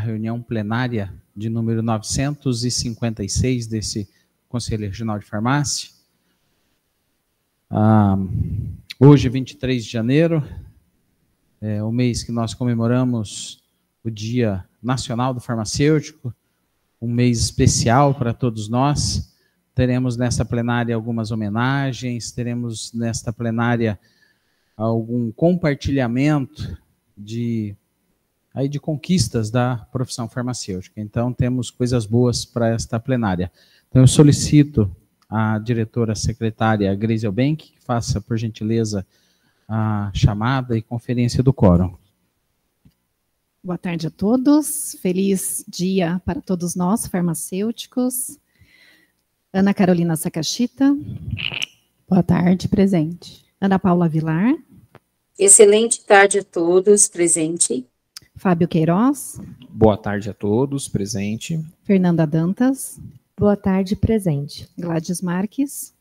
reunião plenária de número 956 desse Conselho Regional de Farmácia. Hoje, 23 de janeiro, é o mês que nós comemoramos o Dia Nacional do Farmacêutico, um mês especial para todos nós. Teremos nesta plenária algumas homenagens, teremos nesta plenária algum compartilhamento de conquistas da profissão farmacêutica. Então, temos coisas boas para esta plenária. Então, eu solicito à diretora secretária Grace Elbenck que faça, por gentileza, a chamada e conferência do quórum. Boa tarde a todos. Feliz dia para todos nós, farmacêuticos. Ana Carolina Sakashita. Boa tarde, presente. Ana Paula Vilar. Excelente tarde a todos, presente. Fábio Queiroz. Boa tarde a todos, presente. Fernanda Dantas. Boa tarde, presente. Gladys Marques.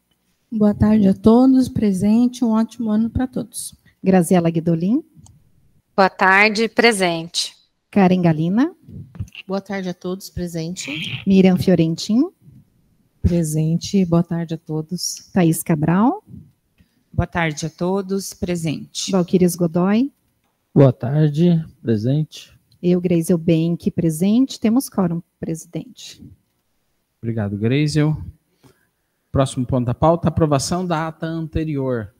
Boa tarde a todos, presente. Um ótimo ano para todos. Graziela Guidolin. Boa tarde, presente. Karen Galina. Boa tarde a todos, presente. Miriam Fiorentin. Presente. Boa tarde a todos. Thaís Cabral. Boa tarde a todos, presente. Valquírias Godoy. Boa tarde, presente. Eu, Grace Elbenck, presente. Temos quórum, presidente. Obrigado, Grace. Próximo ponto da pauta, aprovação da ata anterior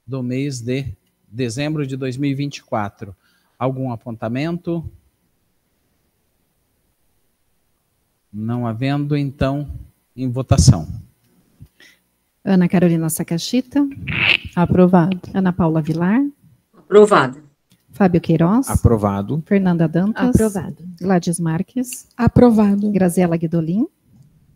do mês de dezembro de 2024. Algum apontamento? Não havendo, então, em votação. Ana Carolina Sakashita. Aprovado. Ana Paula Vilar. Aprovado. Fábio Queiroz. Aprovado. Fernanda Dantas. Aprovado. Gladys Marques. Aprovado. Graziela Guidolin.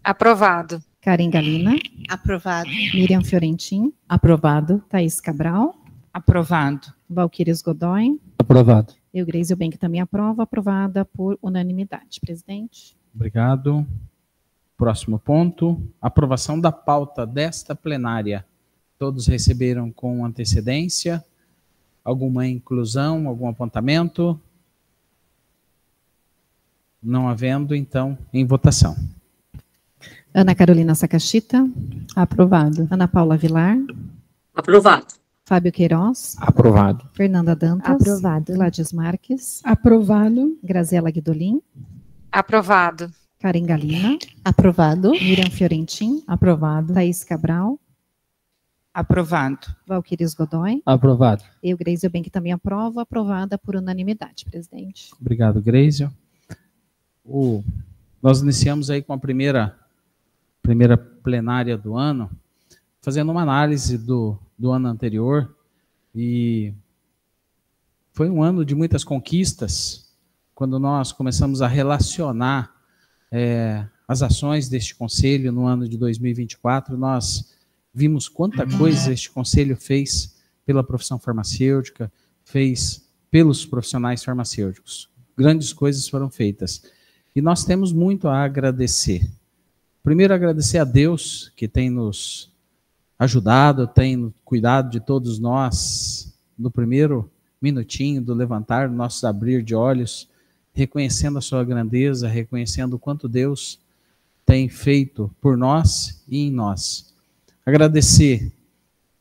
Aprovado. Karen Galina. Aprovado. Miriam Fiorentin. Aprovado. Thaís Cabral. Aprovado. Valquírias Godoy. Aprovado. Eu, Grace Elbenck, também aprovo. Aprovada por unanimidade, presidente. Obrigado. Próximo ponto, aprovação da pauta desta plenária. Todos receberam com antecedência? Alguma inclusão, algum apontamento? Não havendo, então, em votação. Ana Carolina Sakashita. Aprovado. Ana Paula Vilar. Aprovado. Fábio Queiroz. Aprovado. Fernanda Dantas. Aprovado. Gladys Marques. Aprovado. Graziela Guidolin. Aprovado. Karen Galina. Aprovado. Miriam Fiorentin. Aprovado. Thaís Cabral. Aprovado. Valquírias Godoy. Aprovado. Eu, Grace Elbenck, também aprovo. Aprovada por unanimidade, presidente. Obrigado, Grace. Nós iniciamos aí com a primeira plenária do ano, fazendo uma análise do ano anterior, e foi um ano de muitas conquistas, quando nós começamos a relacionar as ações deste Conselho no ano de 2024, nós vimos quanta coisa este Conselho fez pela profissão farmacêutica, fez pelos profissionais farmacêuticos. Grandes coisas foram feitas. E nós temos muito a agradecer. Primeiro, agradecer a Deus, que tem nos ajudado, tem cuidado de todos nós, no primeiro minutinho do levantar, do nosso abrir de olhos, reconhecendo a sua grandeza, reconhecendo o quanto Deus tem feito por nós e em nós. Agradecer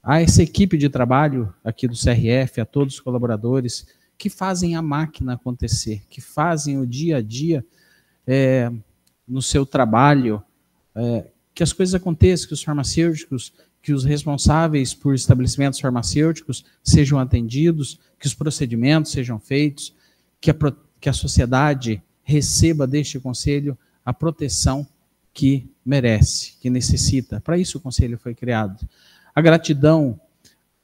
a essa equipe de trabalho aqui do CRF, a todos os colaboradores que fazem a máquina acontecer, que fazem o dia a dia no seu trabalho, que as coisas aconteçam, que os farmacêuticos, que os responsáveis por estabelecimentos farmacêuticos sejam atendidos, que os procedimentos sejam feitos, que a sociedade receba deste Conselho a proteção que merece, que necessita. Para isso o Conselho foi criado. A gratidão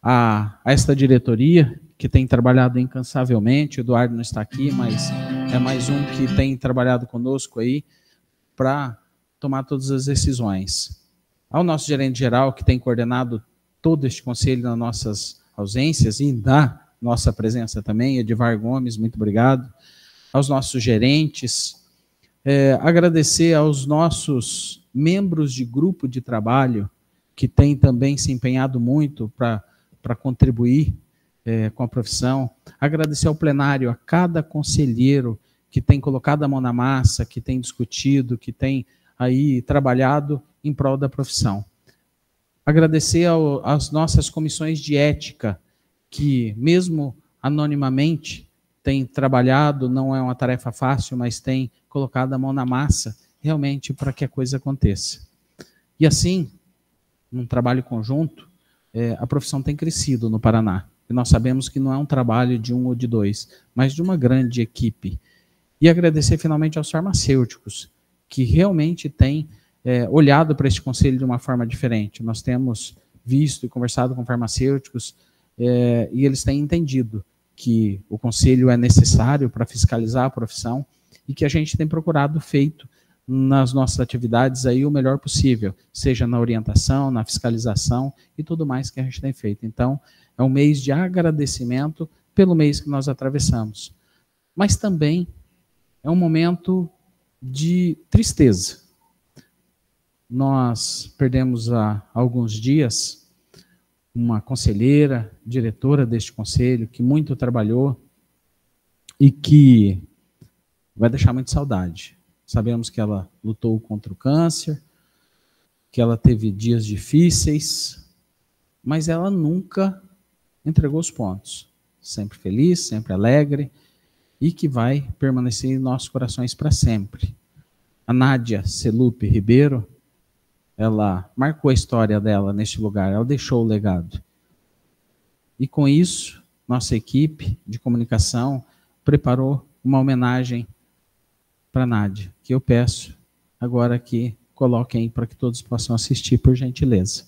a esta diretoria, que tem trabalhado incansavelmente. O Eduardo não está aqui, mas é mais um que tem trabalhado conosco aí para tomar todas as decisões. Ao nosso gerente-geral, que tem coordenado todo este Conselho nas nossas ausências e na nossa presença também, Edivar Gomes, muito obrigado. Aos nossos gerentes, agradecer aos nossos membros de grupo de trabalho, que têm também se empenhado muito para contribuir com a profissão. Agradecer ao plenário, a cada conselheiro que tem colocado a mão na massa, que tem discutido, que tem aí trabalhado em prol da profissão. Agradecer às nossas comissões de ética, que mesmo anonimamente têm trabalhado, não é uma tarefa fácil, mas têm colocado a mão na massa realmente para que a coisa aconteça. E assim, num trabalho conjunto, a profissão tem crescido no Paraná. E nós sabemos que não é um trabalho de um ou de dois, mas de uma grande equipe. E agradecer finalmente aos farmacêuticos, que realmente têm olhado para este conselho de uma forma diferente. Nós temos visto e conversado com farmacêuticos e eles têm entendido que o conselho é necessário para fiscalizar a profissão e que a gente tem procurado feito nas nossas atividades aí o melhor possível, seja na orientação, na fiscalização e tudo mais que a gente tem feito. Então, é um mês de agradecimento pelo mês que nós atravessamos. Mas também é um momento de tristeza. Nós perdemos há alguns dias uma conselheira, diretora deste conselho, que muito trabalhou e que vai deixar muita saudade. Sabemos que ela lutou contra o câncer, que ela teve dias difíceis, mas ela nunca entregou os pontos. Sempre feliz, sempre alegre e que vai permanecer em nossos corações para sempre. A Nádia Celupe Ribeiro, ela marcou a história dela neste lugar, ela deixou o legado. E com isso, nossa equipe de comunicação preparou uma homenagem para a Nádia, que eu peço agora que coloquem para que todos possam assistir, por gentileza.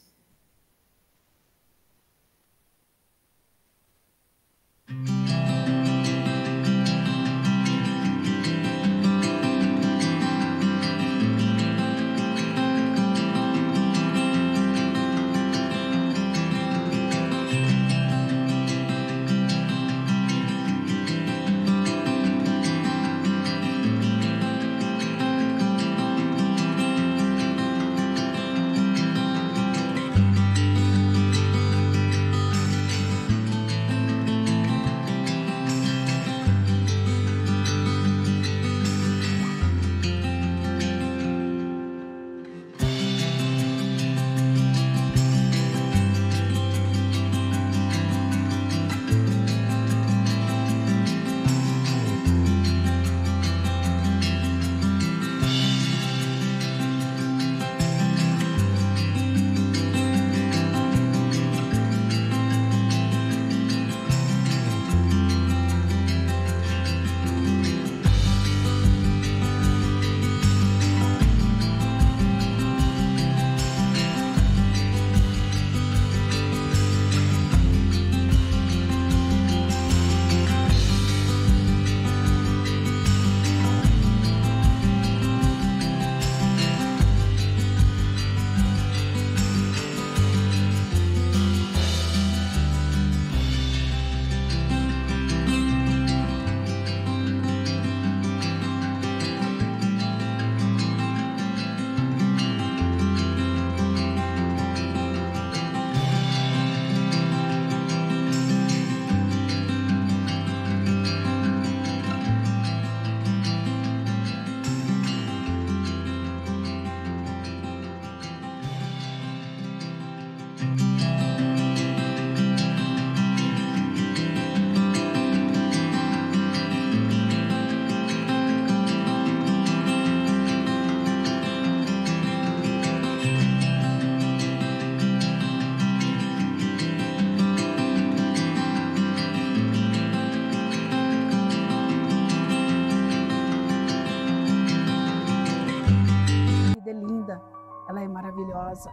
Ela é maravilhosa,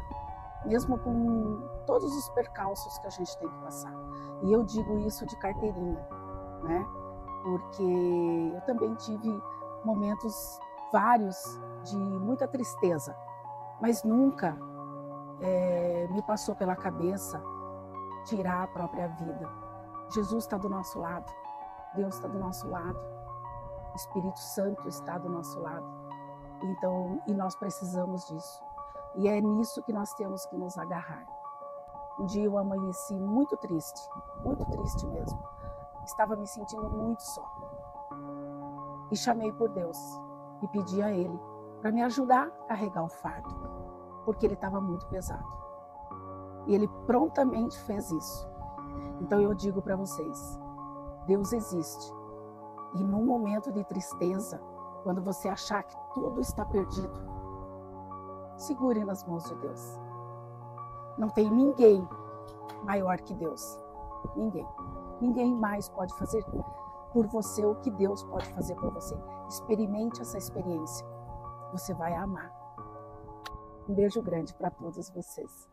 mesmo com todos os percalços que a gente tem que passar. E eu digo isso de carteirinha, né? Porque eu também tive momentos vários de muita tristeza, mas nunca me passou pela cabeça tirar a própria vida. Jesus está do nosso lado, Deus está do nosso lado, o Espírito Santo está do nosso lado. Então, e nós precisamos disso. E é nisso que nós temos que nos agarrar. Um dia eu amanheci muito triste mesmo. Estava me sentindo muito só. e chamei por Deus e pedi a Ele para me ajudar a carregar o fardo, porque ele estava muito pesado. E Ele prontamente fez isso. Então eu digo para vocês, Deus existe. E num momento de tristeza, quando você achar que tudo está perdido, segure nas mãos de Deus. Não tem ninguém maior que Deus. Ninguém. Ninguém mais pode fazer por você o que Deus pode fazer por você. Experimente essa experiência. Você vai amar. Um beijo grande para todos vocês.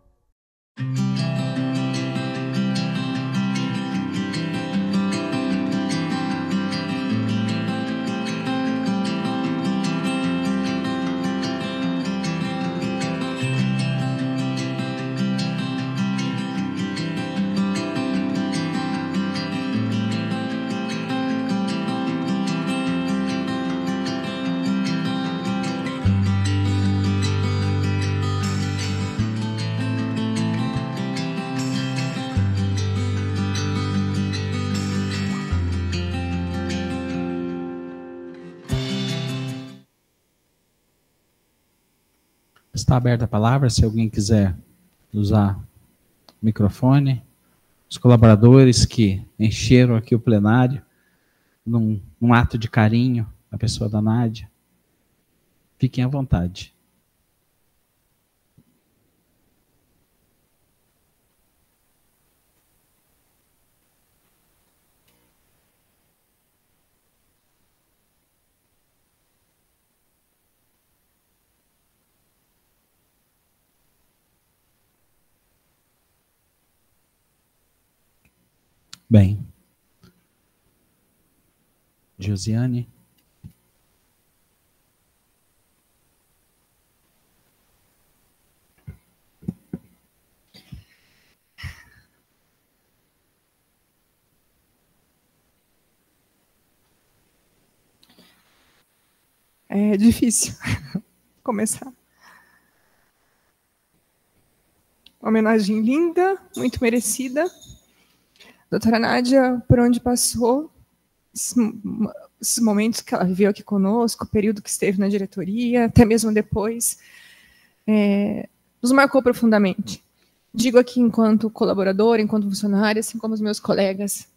Está aberta a palavra, se alguém quiser usar o microfone. Os colaboradores que encheram aqui o plenário, num ato de carinho, a pessoa da Nádia, fiquem à vontade. Bem, Josiane. É difícil começar. Uma homenagem linda, muito merecida. Doutora Nádia, por onde passou, esses momentos que ela viveu aqui conosco, o período que esteve na diretoria, até mesmo depois, nos marcou profundamente. Digo aqui enquanto colaboradora, enquanto funcionária, assim como os meus colegas,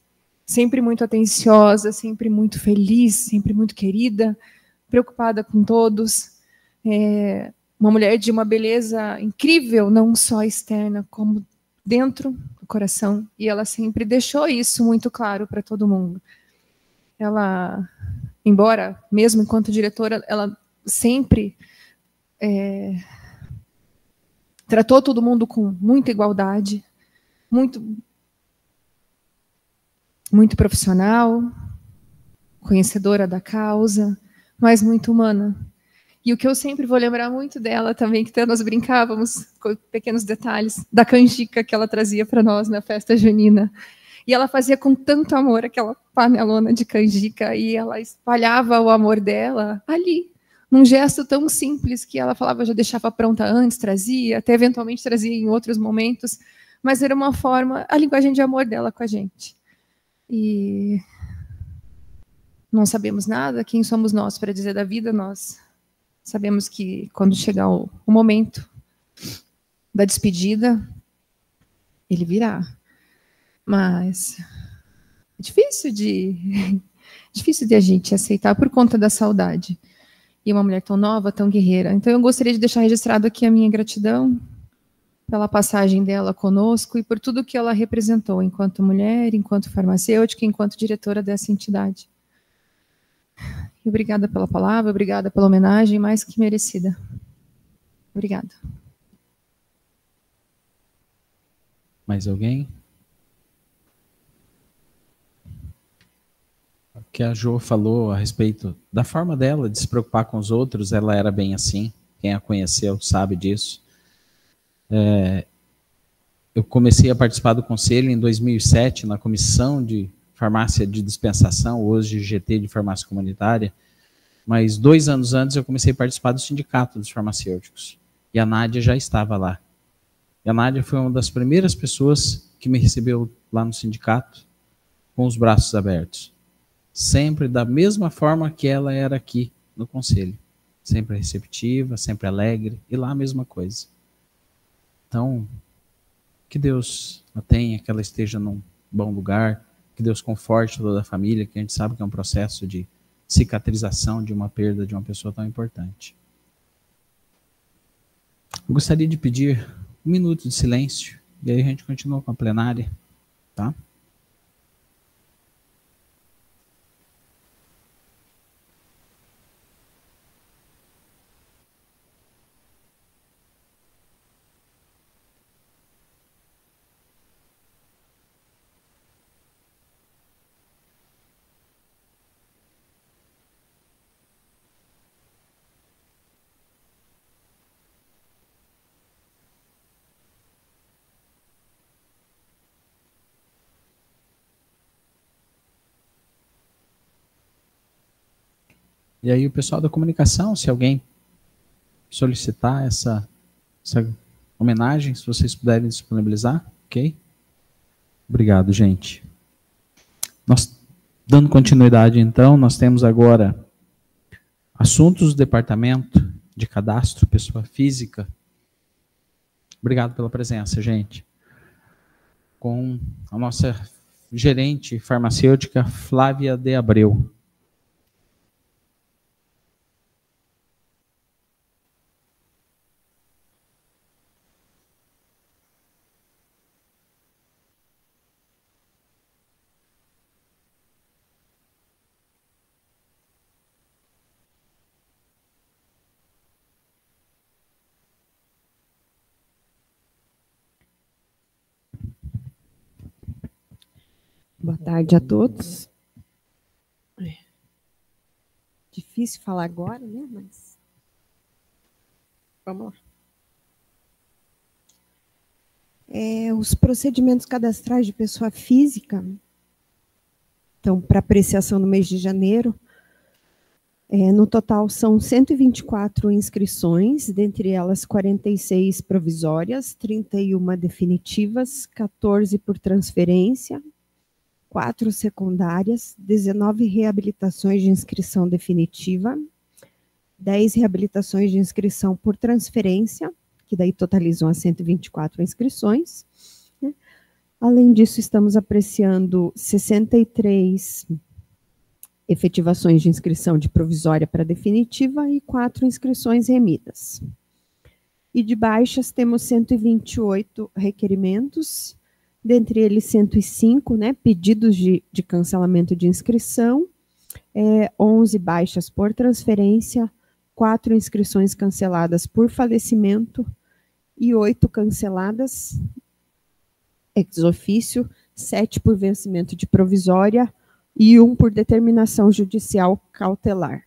sempre muito atenciosa, sempre muito feliz, sempre muito querida, preocupada com todos, uma mulher de uma beleza incrível, não só externa, como dentro do coração, e ela sempre deixou isso muito claro para todo mundo. Ela, embora, mesmo enquanto diretora, ela sempre tratou todo mundo com muita igualdade, muito profissional, conhecedora da causa, mas muito humana. E o que eu sempre vou lembrar muito dela também, que nós brincávamos com pequenos detalhes, da canjica que ela trazia para nós na festa junina. E ela fazia com tanto amor aquela panelona de canjica, e ela espalhava o amor dela ali, num gesto tão simples que ela falava, já deixava pronta antes, trazia, até eventualmente trazia em outros momentos, mas era uma forma, a linguagem de amor dela com a gente. E não sabemos nada, quem somos nós para dizer da vida? Nós sabemos que quando chegar o momento da despedida, ele virá. Mas é difícil de a gente aceitar por conta da saudade. E uma mulher tão nova, tão guerreira. Então eu gostaria de deixar registrado aqui a minha gratidão pela passagem dela conosco e por tudo que ela representou enquanto mulher, enquanto farmacêutica, enquanto diretora dessa entidade. E obrigada pela palavra, obrigada pela homenagem, mais que merecida. Obrigada. Mais alguém? O que a Jo falou a respeito da forma dela de se preocupar com os outros, ela era bem assim. Quem a conheceu sabe disso. Eu comecei a participar do conselho em 2007, na comissão de farmácia de dispensação, hoje GT de farmácia comunitária, mas 2 anos antes eu comecei a participar do sindicato dos farmacêuticos. E a Nádia já estava lá. E a Nádia foi uma das primeiras pessoas que me recebeu lá no sindicato com os braços abertos. sempre da mesma forma que ela era aqui no conselho. Sempre receptiva, sempre alegre, e lá a mesma coisa. Então, que Deus a tenha, que ela esteja num bom lugar, que Deus conforte toda a família, que a gente sabe que é um processo de cicatrização de uma perda de uma pessoa tão importante. Eu gostaria de pedir 1 minuto de silêncio, e aí a gente continua com a plenária, tá? E aí o pessoal da comunicação, se alguém solicitar essa homenagem, se vocês puderem disponibilizar, ok? Obrigado, gente. Nós, dando continuidade, então, nós temos agora assuntos do Departamento de Cadastro, Pessoa Física. Obrigado pela presença, gente. Com a nossa gerente farmacêutica, Flávia de Abreu. Boa tarde a todos. Difícil falar agora, né? Mas vamos lá. Os procedimentos cadastrais de pessoa física, então, para apreciação no mês de janeiro, no total são 124 inscrições, dentre elas 46 provisórias, 31 definitivas, 14 por transferência, 4 secundárias, 19 reabilitações de inscrição definitiva, 10 reabilitações de inscrição por transferência, que daí totalizam as 124 inscrições. Né? Além disso, estamos apreciando 63 efetivações de inscrição de provisória para definitiva e 4 inscrições remidas. E de baixas, temos 128 requerimentos, dentre eles 105, né, pedidos de cancelamento de inscrição, 11 baixas por transferência, 4 inscrições canceladas por falecimento e 8 canceladas ex officio, 7 por vencimento de provisória e 1 por determinação judicial cautelar.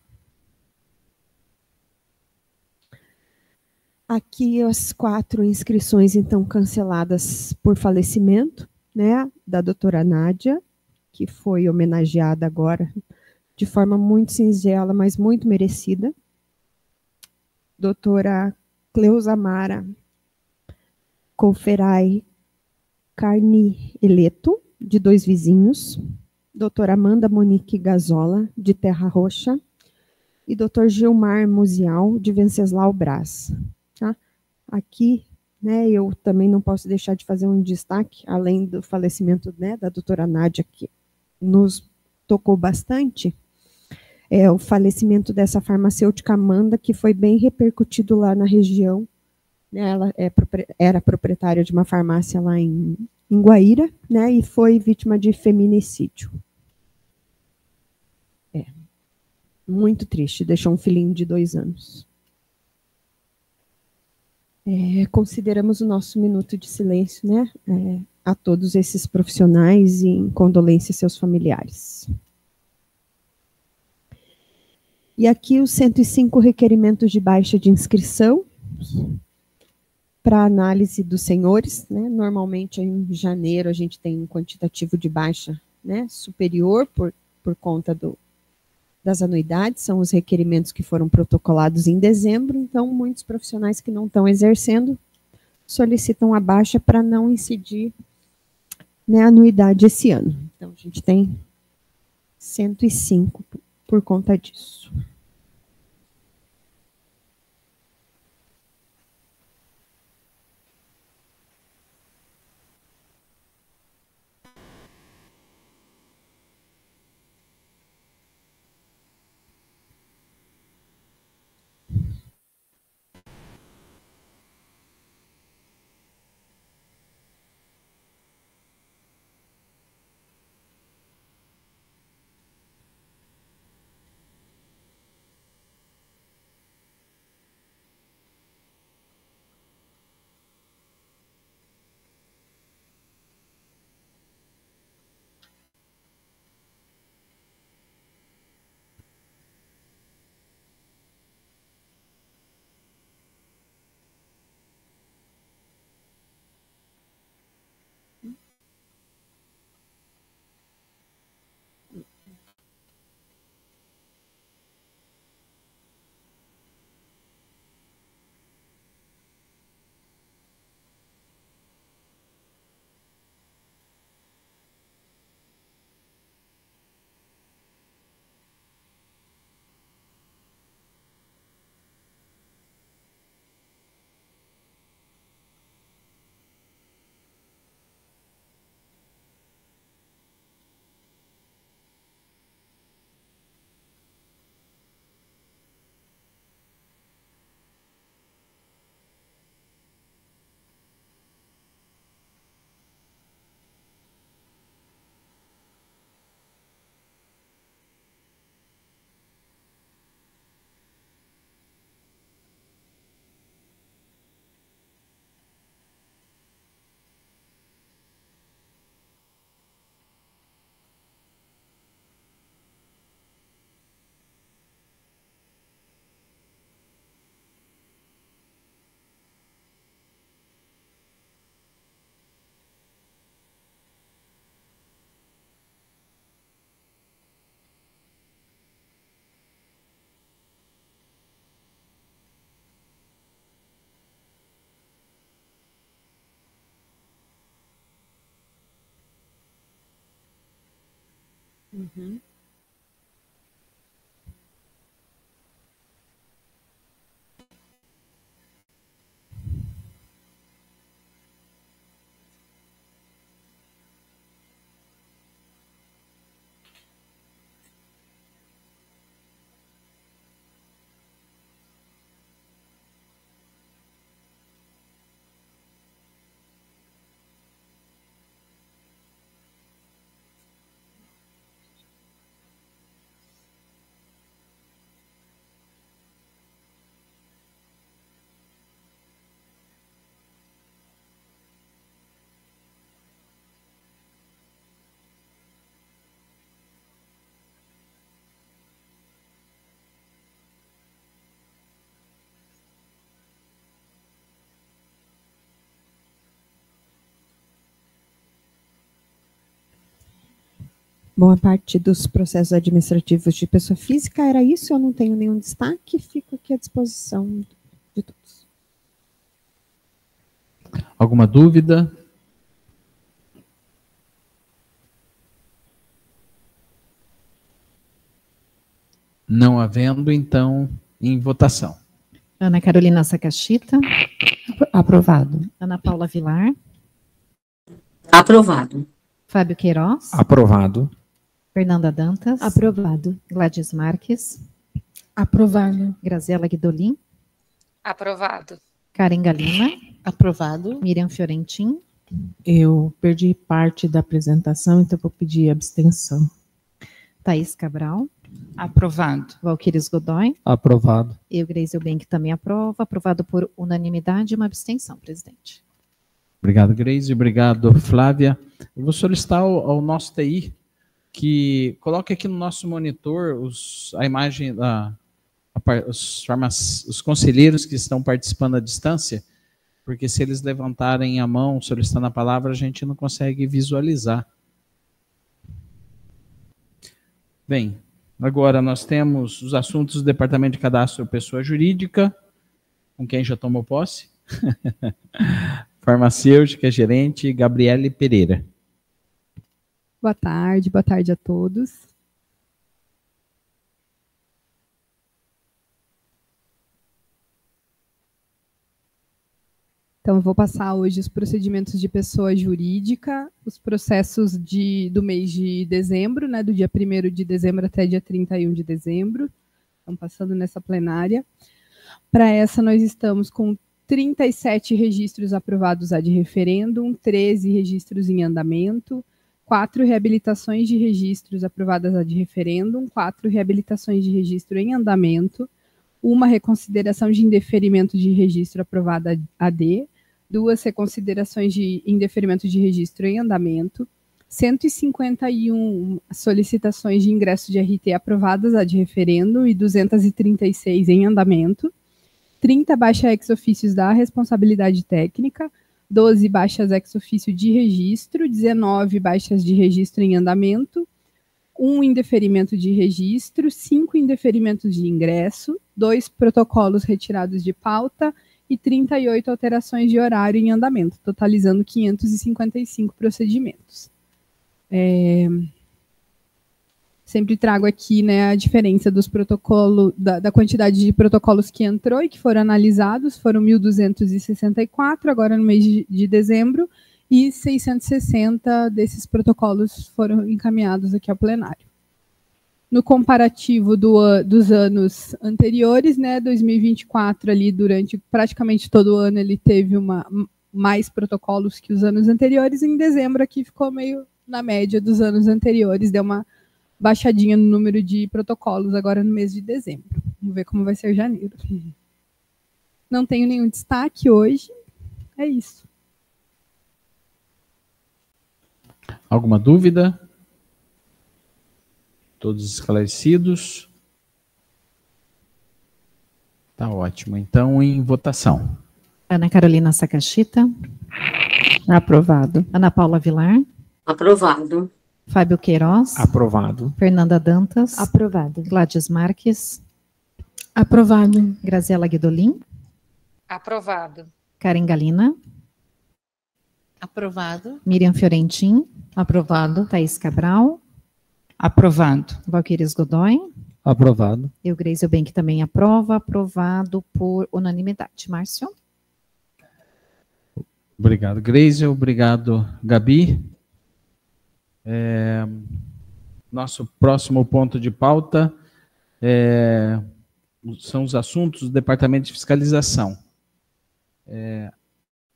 Aqui as 4 inscrições, então, canceladas por falecimento, né, da doutora Nádia, que foi homenageada agora de forma muito singela, mas muito merecida. Doutora Cleusa Mara Colferai Carni Eleto, de Dois Vizinhos. Doutora Amanda Monique Gazola, de Terra Roxa. E doutor Gilmar Musial, de Venceslau Brás. Tá? Aqui, né, eu também não posso deixar de fazer um destaque, além do falecimento, né, da doutora Nádia, que nos tocou bastante, o falecimento dessa farmacêutica Amanda, que foi bem repercutido lá na região. Né, ela era proprietária de uma farmácia lá em Guaíra, né, e foi vítima de feminicídio. Muito triste, deixou um filhinho de 2 anos. Consideramos o nosso minuto de silêncio, né, a todos esses profissionais e em condolência a seus familiares. E aqui os 105 requerimentos de baixa de inscrição para análise dos senhores, né, normalmente em janeiro a gente tem um quantitativo de baixa, né, superior por conta das anuidades, são os requerimentos que foram protocolados em dezembro, então muitos profissionais que não estão exercendo solicitam a baixa para não incidir, né, a anuidade esse ano. Então a gente tem 105 por conta disso. Uhum. Bom, a parte dos processos administrativos de pessoa física era isso, eu não tenho nenhum destaque, fico aqui à disposição de todos. Alguma dúvida? Não havendo, então, em votação. Ana Carolina Sakashita. Aprovado. Ana Paula Vilar. Aprovado. Fábio Queiroz. Aprovado. Fernanda Dantas. Aprovado. Gladys Marques. Aprovado. Graziela Guidolin. Aprovado. Karen Galina. Aprovado. Miriam Fiorentin. Eu perdi parte da apresentação, então vou pedir abstenção. Thaís Cabral. Aprovado. Valquíris Godoy. Aprovado. Eu, Grace Eubank, também aprovo. Aprovado por unanimidade e uma abstenção, presidente. Obrigado, Grace. Obrigado, Flávia. Eu vou solicitar ao nosso TI que coloque aqui no nosso monitor a imagem, os conselheiros que estão participando à distância, porque se eles levantarem a mão solicitando a palavra, a gente não consegue visualizar. Bem, agora nós temos os assuntos do Departamento de Cadastro Pessoa Jurídica, com quem já tomou posse. Farmacêutica, gerente, Gabriele Pereira. Boa tarde a todos. Então, eu vou passar hoje os procedimentos de pessoa jurídica, os processos do mês de dezembro, né, do dia 1º de dezembro até dia 31 de dezembro. Estamos passando nessa plenária. Para essa, nós estamos com 37 registros aprovados ad referendum, 13 registros em andamento, 4 reabilitações de registros aprovadas ad referendum, 4 reabilitações de registro em andamento, 1 reconsideração de indeferimento de registro aprovada AD, 2 reconsiderações de indeferimento de registro em andamento, 151 solicitações de ingresso de RT aprovadas ad referendo e 236 em andamento, 30 baixas ex-ofícios da responsabilidade técnica, 12 baixas ex-ofício de registro, 19 baixas de registro em andamento, 1 indeferimento de registro, 5 indeferimentos de ingresso, 2 protocolos retirados de pauta e 38 alterações de horário em andamento, totalizando 555 procedimentos. Sempre trago aqui, né, a diferença dos protocolos, da quantidade de protocolos que entrou e que foram analisados, foram 1.264 agora no mês de dezembro, e 660 desses protocolos foram encaminhados aqui ao plenário. No comparativo dos anos anteriores, né, 2024 ali, durante praticamente todo o ano, ele teve mais protocolos que os anos anteriores, e em dezembro aqui ficou meio na média dos anos anteriores, deu uma baixadinha no número de protocolos agora no mês de dezembro. Vamos ver como vai ser janeiro. Não tenho nenhum destaque hoje, é isso. Alguma dúvida? Todos esclarecidos? Tá ótimo. Então, em votação. Ana Carolina Sakashita. Aprovado. Ana Paula Vilar. Aprovado. Fábio Queiroz. Aprovado. Fernanda Dantas. Aprovado. Gladys Marques. Aprovado. Graziela Guidolin. Aprovado. Karen Galina. Aprovado. Miriam Fiorentin. Aprovado. Thaís Cabral. Aprovado. Valquíris Godoy. Aprovado. Eu, Grace Eubank, também aprova. Aprovado por unanimidade. Márcio? Obrigado, Grace. Obrigado, Gabi. Nosso próximo ponto de pauta são os assuntos do Departamento de Fiscalização.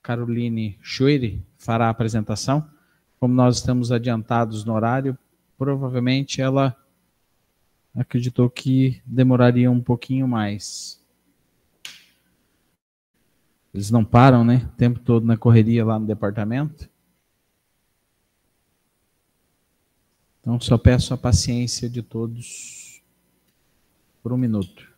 Caroline Schueri fará a apresentação. Como nós estamos adiantados no horário, provavelmente ela acreditou que demoraria um pouquinho mais. Eles não param, né? O tempo todo na correria lá no departamento. Então, só peço a paciência de todos por um minuto.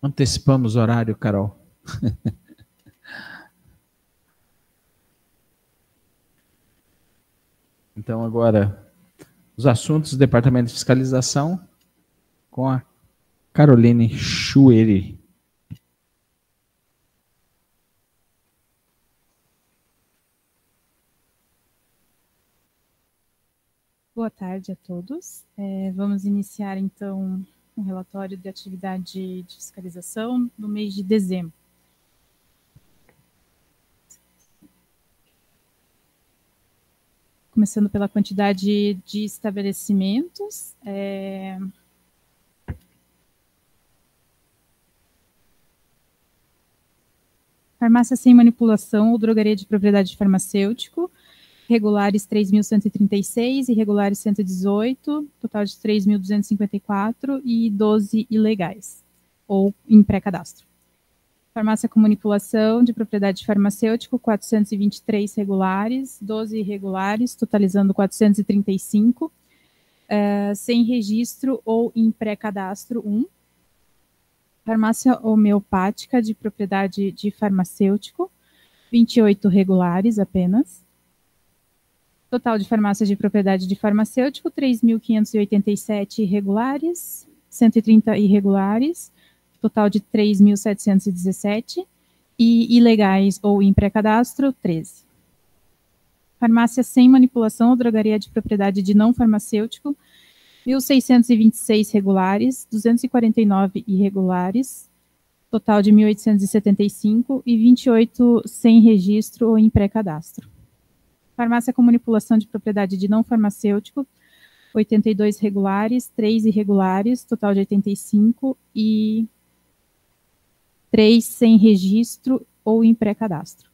Antecipamos o horário, Carol. Então, agora, os assuntos do Departamento de Fiscalização com a Caroline Chueri. Boa tarde a todos. Vamos iniciar, então, um relatório de atividade de fiscalização no mês de dezembro. Começando pela quantidade de estabelecimentos. Farmácia sem manipulação ou drogaria de propriedade de farmacêutico, regulares 3.136, irregulares 118, total de 3.254 e 12 ilegais, ou em pré-cadastro. Farmácia com manipulação de propriedade de farmacêutico, 423 regulares, 12 irregulares, totalizando 435, sem registro ou em pré-cadastro 1. Farmácia homeopática de propriedade de farmacêutico, 28 regulares apenas. Total de farmácias de propriedade de farmacêutico, 3.587 irregulares, 130 irregulares, total de 3.717, e ilegais ou em pré-cadastro, 13. Farmácia sem manipulação ou drogaria de propriedade de não farmacêutico, 1.626 regulares, 249 irregulares, total de 1.875 e 28 sem registro ou em pré-cadastro. Farmácia com manipulação de propriedade de não farmacêutico, 82 regulares, 3 irregulares, total de 85 e 3 sem registro ou em pré-cadastro.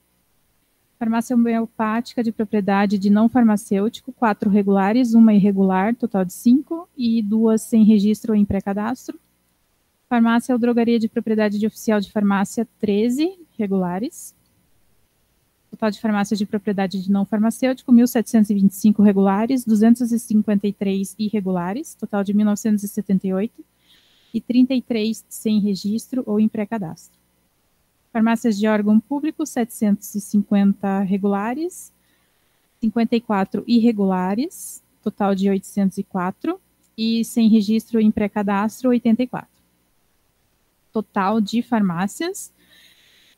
Farmácia homeopática de propriedade de não farmacêutico, 4 regulares, 1 irregular, total de 5 e 2 sem registro ou em pré-cadastro. Farmácia ou drogaria de propriedade de oficial de farmácia, 13 regulares. Total de farmácias de propriedade de não farmacêutico, 1.725 regulares, 253 irregulares, total de 1.978 e 33 sem registro ou em pré-cadastro. Farmácias de órgão público, 750 regulares, 54 irregulares, total de 804 e sem registro em pré-cadastro, 84. Total de farmácias,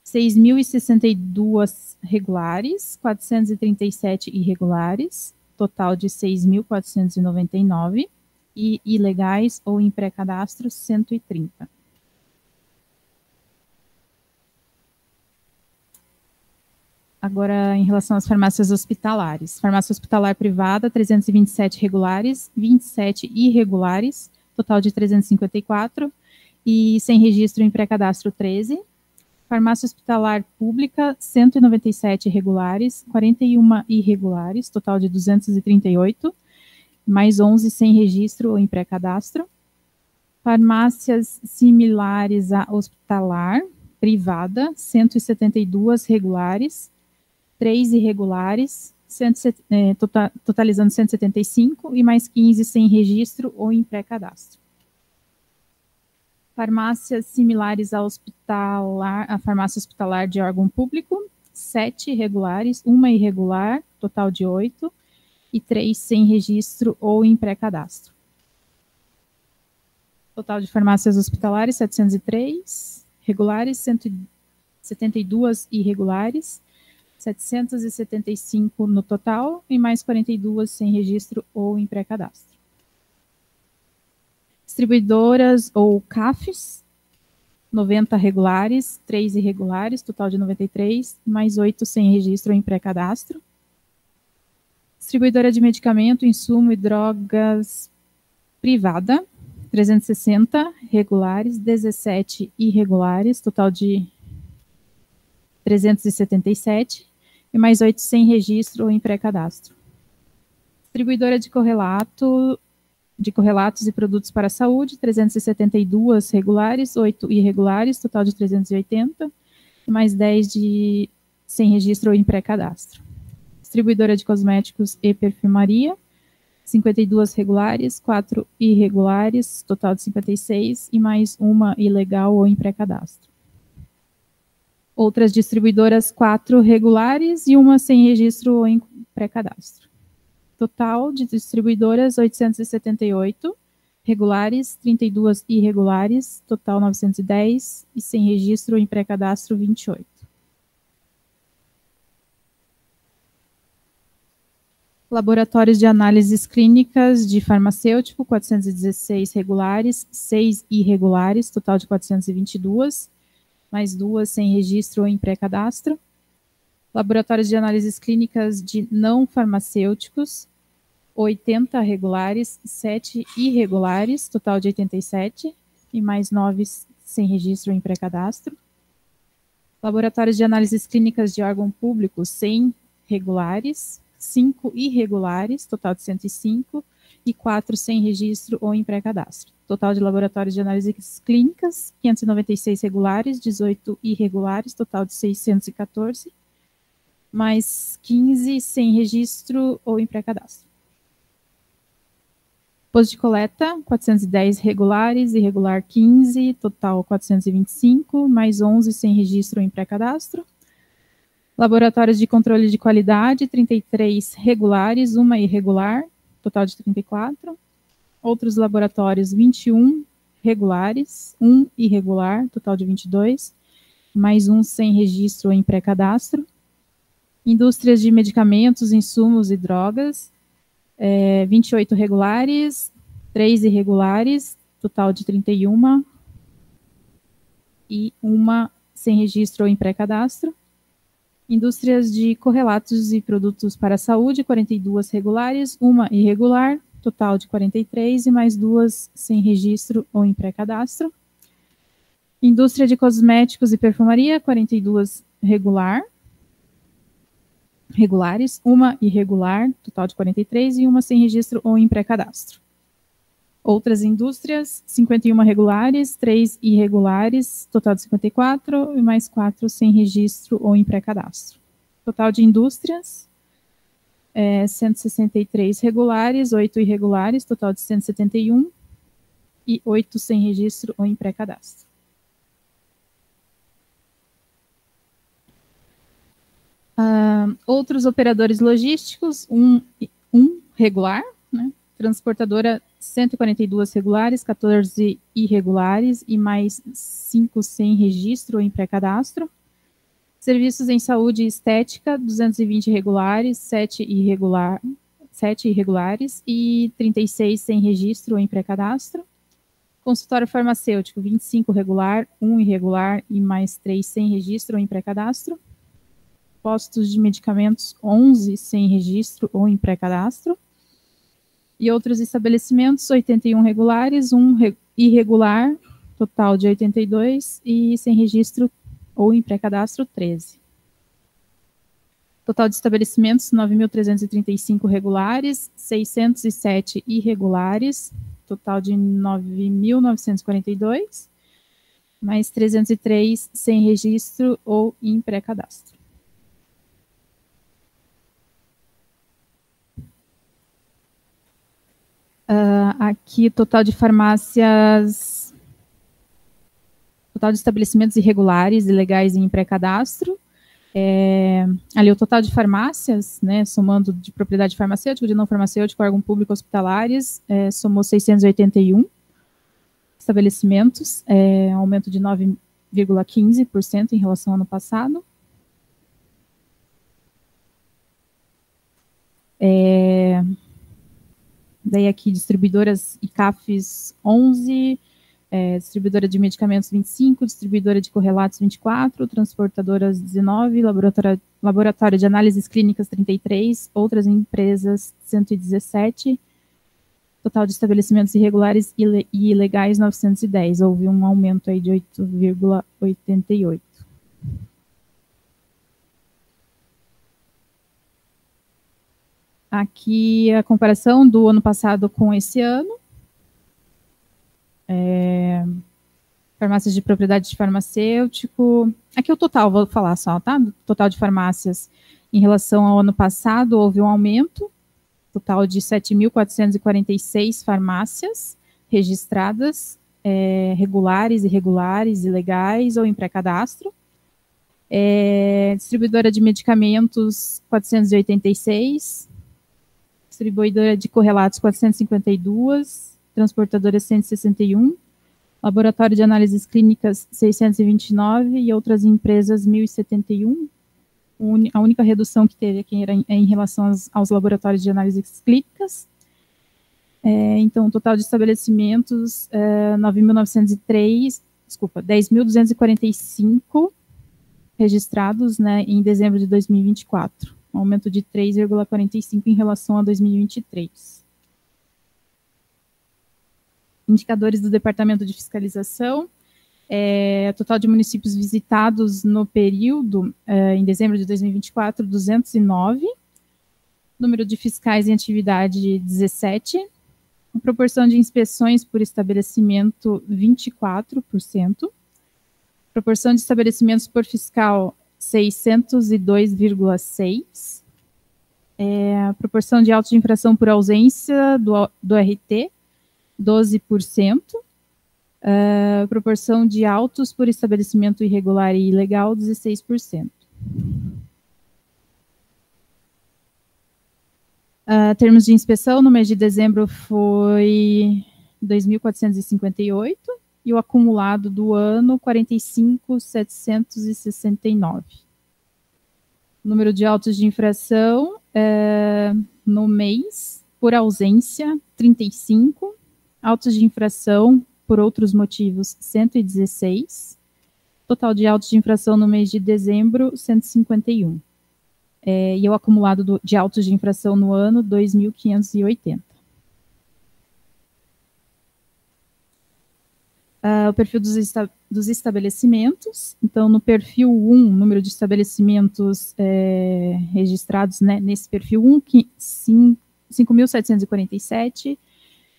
6.062 regulares, 437 irregulares, total de 6.499 e ilegais ou em pré-cadastro, 130. Agora, em relação às farmácias hospitalares. Farmácia hospitalar privada, 327 regulares, 27 irregulares, total de 354 e sem registro em pré-cadastro, 13. Farmácia hospitalar pública, 197 regulares, 41 irregulares, total de 238, mais 11 sem registro ou em pré-cadastro. Farmácias similares à hospitalar privada, 172 regulares, 3 irregulares, totalizando 175 e mais 15 sem registro ou em pré-cadastro. Farmácias similares à farmácia hospitalar de órgão público, 7 regulares, 1 irregular, total de 8, e 3 sem registro ou em pré-cadastro. Total de farmácias hospitalares, 703 regulares, 172 irregulares, 775 no total e mais 42 sem registro ou em pré-cadastro. Distribuidoras ou CAFs, 90 regulares, 3 irregulares, total de 93, mais 8 sem registro ou em pré-cadastro. Distribuidora de medicamento, insumo e drogas privada, 360 regulares, 17 irregulares, total de 377, e mais 8 sem registro ou em pré-cadastro. Distribuidora de correlatos e produtos para a saúde, 372 regulares, 8 irregulares, total de 380, e mais 10 sem registro ou em pré-cadastro. Distribuidora de cosméticos e perfumaria, 52 regulares, 4 irregulares, total de 56, e mais 1 ilegal ou em pré-cadastro. Outras distribuidoras, 4 regulares e 1 sem registro ou em pré-cadastro. Total de distribuidoras, 878, regulares, 32 irregulares, total 910, e sem registro ou em pré-cadastro 28. Laboratórios de análises clínicas de farmacêutico, 416 regulares, 6 irregulares, total de 422, mais 2 sem registro ou em pré-cadastro. Laboratórios de análises clínicas de não farmacêuticos, 80 regulares, 7 irregulares, total de 87, e mais 9 sem registro ou em pré-cadastro. Laboratórios de análises clínicas de órgão público, 100 regulares, 5 irregulares, total de 105, e 4 sem registro ou em pré-cadastro. Total de laboratórios de análises clínicas, 596 regulares, 18 irregulares, total de 614, mais 15 sem registro ou em pré-cadastro. Posto de coleta, 410 regulares, irregular 15, total 425, mais 11 sem registro ou em pré-cadastro. Laboratórios de controle de qualidade, 33 regulares, 1 irregular, total de 34. Outros laboratórios, 21 regulares, 1 irregular, total de 22, mais 1 sem registro ou em pré-cadastro. Indústrias de medicamentos, insumos e drogas, 28 regulares, 3 irregulares, total de 31, e 1 sem registro ou em pré-cadastro. Indústrias de correlatos e produtos para a saúde, 42 regulares, 1 irregular, total de 43, e mais 2 sem registro ou em pré-cadastro. Indústria de cosméticos e perfumaria, 42 regulares, 1 irregular, total de 43, e 1 sem registro ou em pré-cadastro. Outras indústrias, 51 regulares, 3 irregulares, total de 54, e mais 4 sem registro ou em pré-cadastro. Total de indústrias, 163 regulares, 8 irregulares, total de 171, e 8 sem registro ou em pré-cadastro. Outros operadores logísticos, 1 regular, né? Transportadora, 142 regulares, 14 irregulares e mais 5 sem registro ou em pré-cadastro. Serviços em saúde e estética, 220 regulares, 7 irregulares e 36 sem registro ou em pré-cadastro. Consultório farmacêutico, 25 regular, 1 irregular e mais 3 sem registro ou em pré-cadastro. Postos de medicamentos, 11 sem registro ou em pré-cadastro. E outros estabelecimentos, 81 regulares, 1 irregular, total de 82, e sem registro ou em pré-cadastro, 13. Total de estabelecimentos, 9.335 regulares, 607 irregulares, total de 9.942, mais 303 sem registro ou em pré-cadastro. Aqui, total de farmácias, total de estabelecimentos irregulares, ilegais e em pré-cadastro. Ali o total de farmácias, né, somando de propriedade farmacêutica, de não farmacêutico, órgão público hospitalares, somou 681 estabelecimentos, aumento de 9,15% em relação ao ano passado. Daí aqui, distribuidoras e CAFs 11, distribuidora de medicamentos 25, distribuidora de correlatos 24, transportadoras 19, laboratório de análises clínicas 33, outras empresas 117, total de estabelecimentos irregulares e ilegais 910, houve um aumento aí de 8,88. Aqui a comparação do ano passado com esse ano. Farmácias de propriedade de farmacêutico. Aqui o total, vou falar só, tá? O total de farmácias em relação ao ano passado, houve um aumento. Total de 7.446 farmácias registradas, regulares, irregulares, ilegais ou em pré-cadastro. Distribuidora de medicamentos, 486. Distribuidora de correlatos, 452, transportadora 161, laboratório de análises clínicas 629 e outras empresas 1.071. A única redução que teve aqui era em relação aos laboratórios de análises clínicas. Então, o total de estabelecimentos, 10.245 registrados, né, em dezembro de 2024, um aumento de 3,45 em relação a 2023. Indicadores do Departamento de Fiscalização, total de municípios visitados no período, em dezembro de 2024, 209, número de fiscais em atividade, 17, a proporção de inspeções por estabelecimento, 24%, proporção de estabelecimentos por fiscal, 602,6%, a proporção de autos de infração por ausência do RT, 12%, proporção de autos por estabelecimento irregular e ilegal, 16%. Termos de inspeção no mês de dezembro foi 2.458 e o acumulado do ano 45.769. Número de autos de infração no mês por ausência 35, autos de infração por outros motivos 116, total de autos de infração no mês de dezembro 151. E o acumulado de autos de infração no ano, 2.580. O perfil dos estabelecimentos. Então, no perfil 1, número de estabelecimentos registrados, né, nesse perfil 1, 5.747.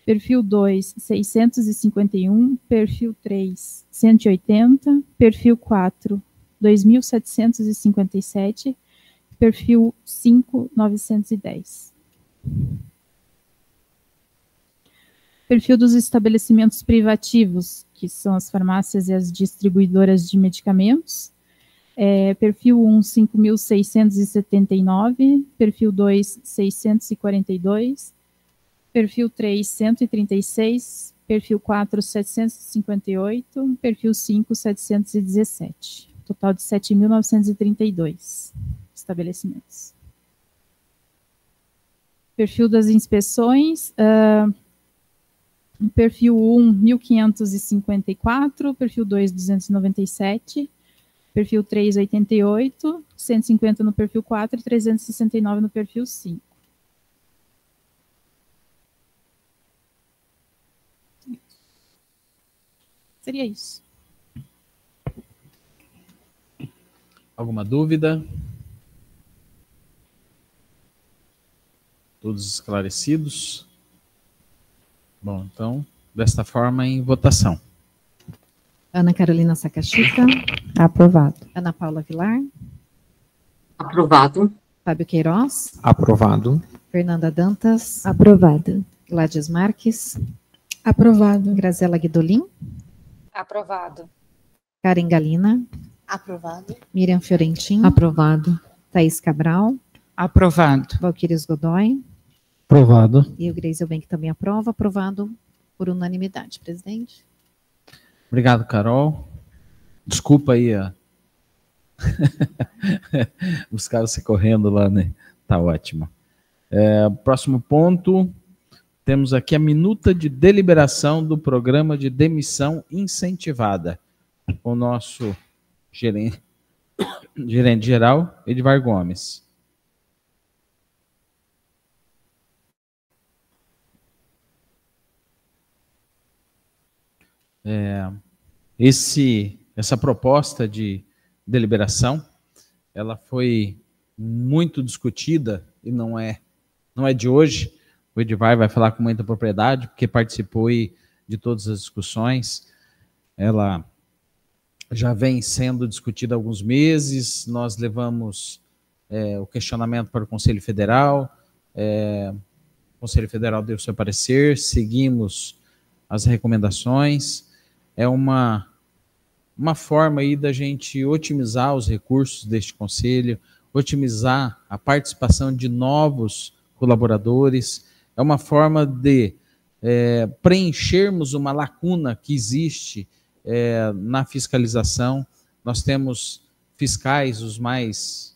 Perfil 2, 651. Perfil 3, 180. Perfil 4, 2.757. Perfil 5, 910. Perfil dos estabelecimentos privativos, que são as farmácias e as distribuidoras de medicamentos. Perfil 1, 5.679. Perfil 2, 642. Perfil 3, 136. Perfil 4, 758. Perfil 5, 717. Total de 7.932. Estabelecimentos. Perfil das inspeções, perfil 1, 1.554, perfil 2, 297, perfil 3, 88, 150 no perfil 4 e 369 no perfil 5. Seria isso. Alguma dúvida? Todos esclarecidos? Bom, então, desta forma, em votação. Ana Carolina Sakachica. Aprovado. Ana Paula Vilar. Aprovado. Fábio Queiroz. Aprovado. Fernanda Dantas. Aprovado. Gladys Marques. Aprovado. Graziela Guidolin. Aprovado. Karen Galina. Aprovado. Miriam Fiorentin. Aprovado. Thaís Cabral. Aprovado. Valquírios Godoy. Aprovado. E o Greisel Bank também aprova. Aprovado por unanimidade, presidente. Obrigado, Carol. Desculpa aí buscar você correndo lá, né? Tá ótimo. Próximo ponto, temos aqui a minuta de deliberação do programa de demissão incentivada. O nosso gerente geral, Edvar Gomes. Essa proposta de deliberação, ela foi muito discutida e não é de hoje. O Edvar vai falar com muita propriedade, porque participou de todas as discussões. Ela já vem sendo discutida há alguns meses. Nós levamos o questionamento para o Conselho Federal. O Conselho Federal deu seu parecer, seguimos as recomendações. É uma forma aí da gente otimizar os recursos deste conselho, otimizar a participação de novos colaboradores, é uma forma de preenchermos uma lacuna que existe na fiscalização. Nós temos fiscais, os mais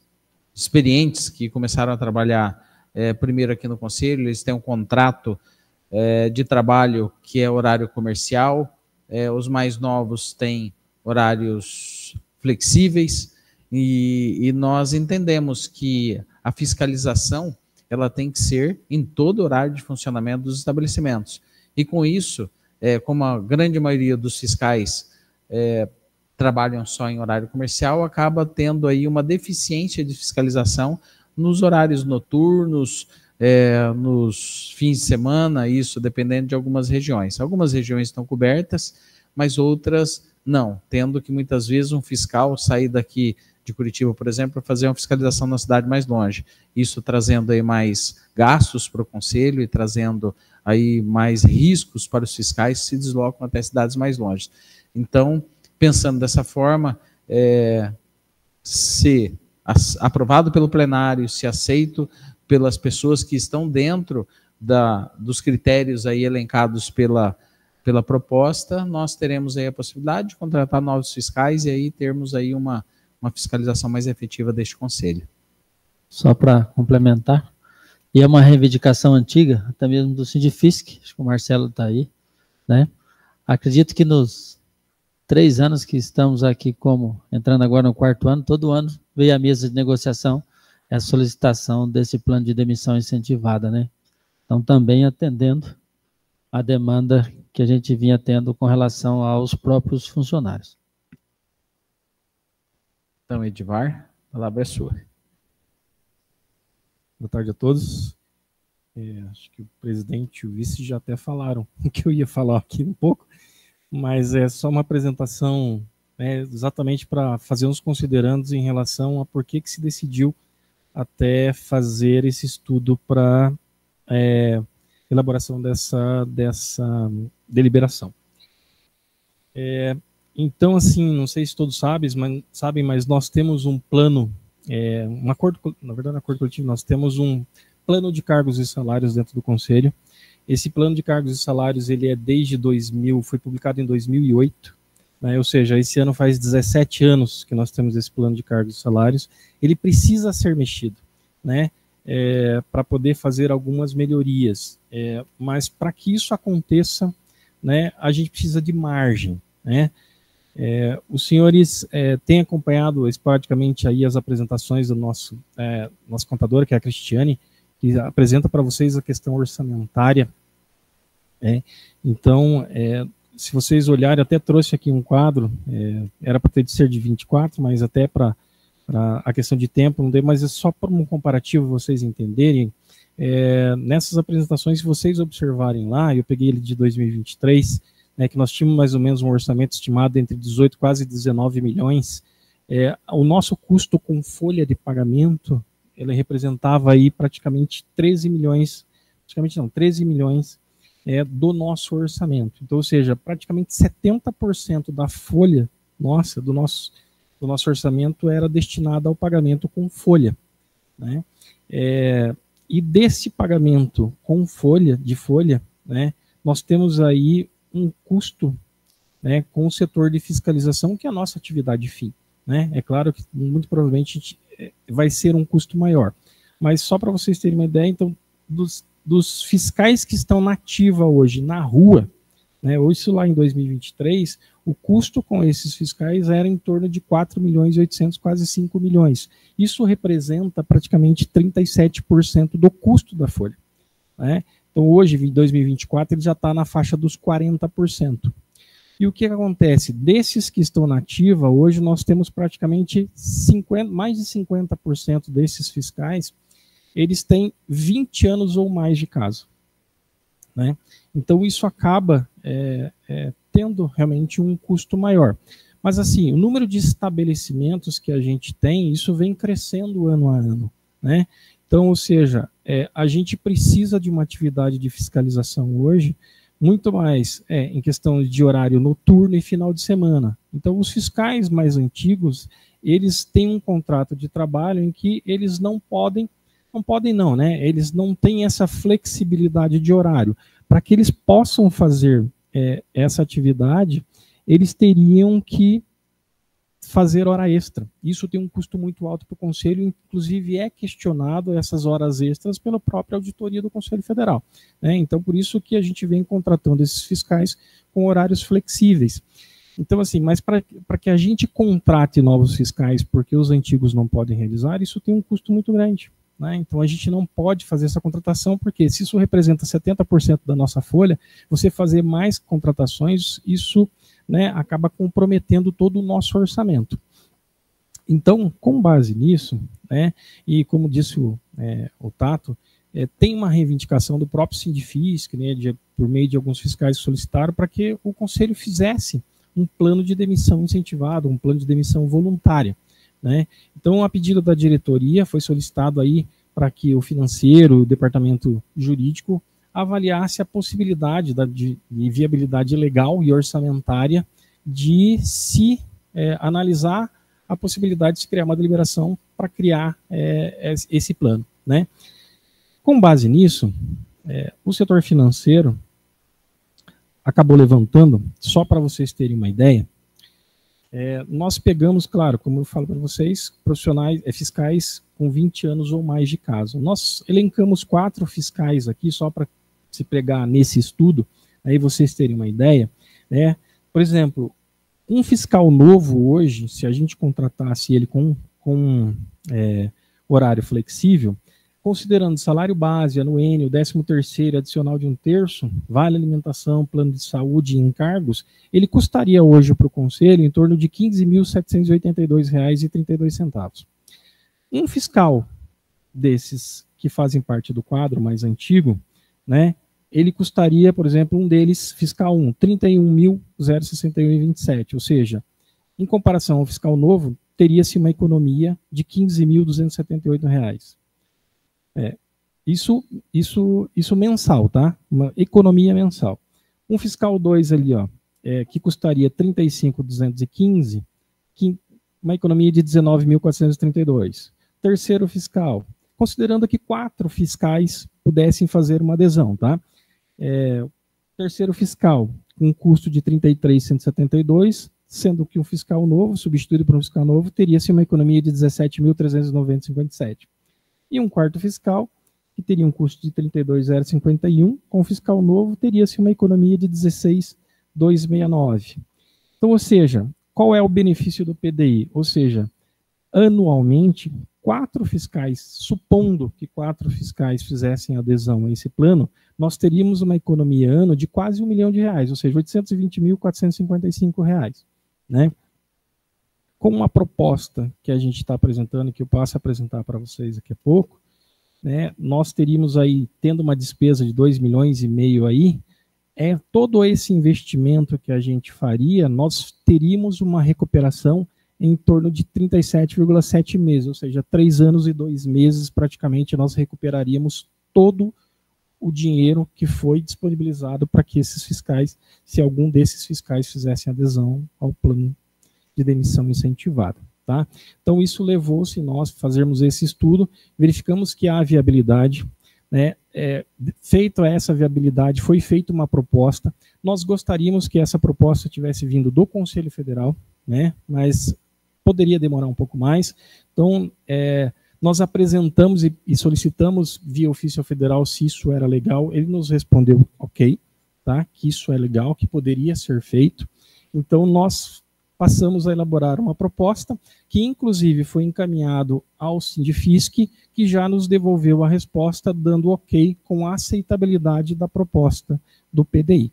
experientes, que começaram a trabalhar primeiro aqui no Conselho. Eles têm um contrato de trabalho que é horário comercial. Os mais novos têm horários flexíveis, e nós entendemos que a fiscalização ela tem que ser em todo o horário de funcionamento dos estabelecimentos. E com isso, como a grande maioria dos fiscais trabalham só em horário comercial, acaba tendo aí uma deficiência de fiscalização nos horários noturnos, nos fins de semana, isso dependendo de algumas regiões. Algumas regiões estão cobertas, mas outras não, tendo que muitas vezes um fiscal sair daqui de Curitiba, por exemplo, para fazer uma fiscalização na cidade mais longe. Isso trazendo aí mais gastos para o Conselho e trazendo aí mais riscos para os fiscais que se deslocam até cidades mais longe. Então, pensando dessa forma, se aprovado pelo plenário, se aceito pelas pessoas que estão dentro dos critérios aí elencados pela proposta, nós teremos aí a possibilidade de contratar novos fiscais e aí termos aí uma fiscalização mais efetiva deste Conselho. Só para complementar, e é uma reivindicação antiga, até mesmo do Sindifisc, acho que o Marcelo está aí, né? Acredito que nos 3 anos que estamos aqui, entrando agora no 4º ano, todo ano veio à mesa de negociação a solicitação desse plano de demissão incentivada, né? Então, também atendendo a demanda que a gente vinha tendo com relação aos próprios funcionários. Então, Edivar, a palavra é sua. Boa tarde a todos. Acho que o presidente e o vice já até falaram o que eu ia falar aqui um pouco, mas é só uma apresentação exatamente para fazer uns considerandos em relação a por que se decidiu até fazer esse estudo para elaboração dessa deliberação. Então, assim, não sei se todos sabem, mas nós temos um plano, um acordo coletivo, nós temos um plano de cargos e salários dentro do Conselho. Esse plano de cargos e salários, ele é desde 2000, foi publicado em 2008, né, ou seja, esse ano faz 17 anos que nós temos esse plano de cargos e salários. Ele precisa ser mexido, né, para poder fazer algumas melhorias, mas para que isso aconteça, né, a gente precisa de margem, né. Os senhores têm acompanhado esporadicamente aí as apresentações do nosso contador, que é a Cristiane, que apresenta para vocês a questão orçamentária. Então, se vocês olharem, até trouxe aqui um quadro, era para ter de ser de 24, mas até para a questão de tempo não deu, mas é só para um comparativo vocês entenderem. Nessas apresentações, se vocês observarem lá, eu peguei ele de 2023, que nós tínhamos mais ou menos um orçamento estimado entre 18 quase 19 milhões. O nosso custo com folha de pagamento, ele representava aí praticamente 13 milhões do nosso orçamento. Então, ou seja, praticamente 70% da folha nossa, do nosso orçamento era destinada ao pagamento com folha, né? E desse pagamento com folha, né, nós temos aí um custo, né, com o setor de fiscalização, que é a nossa atividade fim, né? É claro que muito provavelmente vai ser um custo maior, mas só para vocês terem uma ideia, então, dos fiscais que estão na ativa hoje, na rua, né, isso lá em 2023, o custo com esses fiscais era em torno de 4 milhões e 800, quase 5 milhões. Isso representa praticamente 37% do custo da folha, né? Então, hoje, em 2024, ele já está na faixa dos 40%. E o que acontece? Desses que estão na ativa, hoje nós temos praticamente mais de 50% desses fiscais, eles têm 20 anos ou mais de caso, né? Então, isso acaba tendo realmente um custo maior. Mas, assim, o número de estabelecimentos que a gente tem, isso vem crescendo ano a ano, né? Então, ou seja, a gente precisa de uma atividade de fiscalização hoje, muito mais em questão de horário noturno e final de semana. Então, os fiscais mais antigos, eles têm um contrato de trabalho em que eles não podem, né? Eles não têm essa flexibilidade de horário. para que eles possam fazer essa atividade, eles teriam que fazer hora extra. Isso tem um custo muito alto para o Conselho, inclusive é questionado essas horas extras pela própria auditoria do Conselho Federal, né? Então, por isso que a gente vem contratando esses fiscais com horários flexíveis. Então, assim, mas para que a gente contrate novos fiscais porque os antigos não podem realizar, isso tem um custo muito grande, né? Então, a gente não pode fazer essa contratação, porque se isso representa 70% da nossa folha, você fazer mais contratações, isso, né, acaba comprometendo todo o nosso orçamento. Então, com base nisso, né, e como disse o Tato, tem uma reivindicação do próprio Sindifisc, né, por meio de alguns fiscais que solicitaram para que o Conselho fizesse um plano de demissão incentivado, um plano de demissão voluntária, né? Então, a pedido da diretoria, foi solicitado aí para que o financeiro, o departamento jurídico, avaliasse a possibilidade de viabilidade legal e orçamentária de se analisar a possibilidade de se criar uma deliberação para criar esse plano, né? Com base nisso, o setor financeiro acabou levantando, só para vocês terem uma ideia, nós pegamos, claro, como eu falo para vocês, profissionais, fiscais com 20 anos ou mais de caso. Nós elencamos 4 fiscais aqui, só para se pegar nesse estudo, aí vocês terem uma ideia, né? Por exemplo, um fiscal novo hoje, se a gente contratasse ele com horário flexível, considerando salário base, anuênio, 13º, adicional de 1/3, vale alimentação, plano de saúde e encargos, ele custaria hoje para o Conselho em torno de R$ 15.782,32. Um fiscal desses que fazem parte do quadro mais antigo, né, ele custaria, por exemplo, um deles, fiscal 1, R$ 31.061,27, ou seja, em comparação ao fiscal novo, teria-se uma economia de R$ 15.278. Isso mensal, tá? Uma economia mensal. Um fiscal 2 ali, ó, que custaria R$ 35.215, uma economia de R$ 19.432. Terceiro fiscal, considerando que 4 fiscais pudessem fazer uma adesão, tá? Terceiro fiscal, com um custo de R$ 33.172, sendo que um fiscal novo, substituído por um fiscal novo, teria-se uma economia de R$ 17.390,57. E um quarto fiscal, que teria um custo de R$ 32.051, com o fiscal novo, teria-se uma economia de R$ 16.269. Então, ou seja, qual é o benefício do PDI? Ou seja, anualmente, 4 fiscais, supondo que 4 fiscais fizessem adesão a esse plano, nós teríamos uma economia ano de quase R$ 1 milhão, ou seja, R$ 820.455, né? Com uma proposta que a gente está apresentando, que eu passo a apresentar para vocês daqui a pouco, né, nós teríamos aí, tendo uma despesa de 2,5 milhões aí, todo esse investimento que a gente faria, nós teríamos uma recuperação em torno de 37,7 meses, ou seja, 3 anos e 2 meses, praticamente, nós recuperaríamos todo o dinheiro que foi disponibilizado para que esses fiscais, se algum desses fiscais fizessem adesão ao plano de demissão incentivada, tá? Então, isso levou-se nós fazermos esse estudo, verificamos que há viabilidade, né? Feita essa viabilidade, foi feita uma proposta. Nós gostaríamos que essa proposta tivesse vindo do Conselho Federal, né? Mas poderia demorar um pouco mais. Então, nós apresentamos e solicitamos via ofício federal se isso era legal. Ele nos respondeu ok, tá? Que isso é legal, que poderia ser feito. Então, nós passamos a elaborar uma proposta que, inclusive, foi encaminhado ao Sindifisc, que já nos devolveu a resposta, dando ok com a aceitabilidade da proposta do PDI.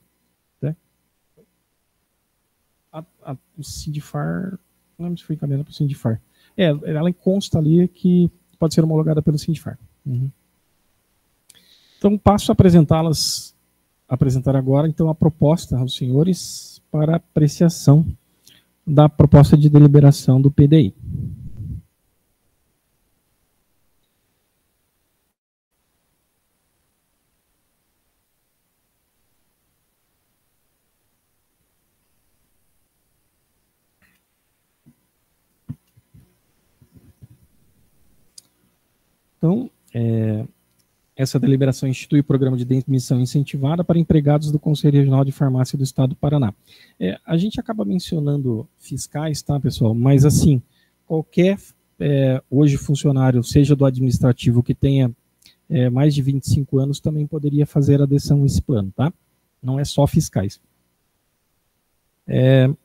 Tá? O Sindifar, não lembro se foi encaminhada para o Sindifar. Ela consta ali que pode ser homologada pelo Sindifar. Então, passo a apresentar agora, então, a proposta aos senhores para apreciação da proposta de deliberação do PDI. Então, essa deliberação institui o programa de demissão incentivada para empregados do Conselho Regional de Farmácia do Estado do Paraná. A gente acaba mencionando fiscais, tá, pessoal? Mas, assim, qualquer, hoje, funcionário, seja do administrativo, que tenha mais de 25 anos, também poderia fazer adesão a esse plano, tá? Não é só fiscais.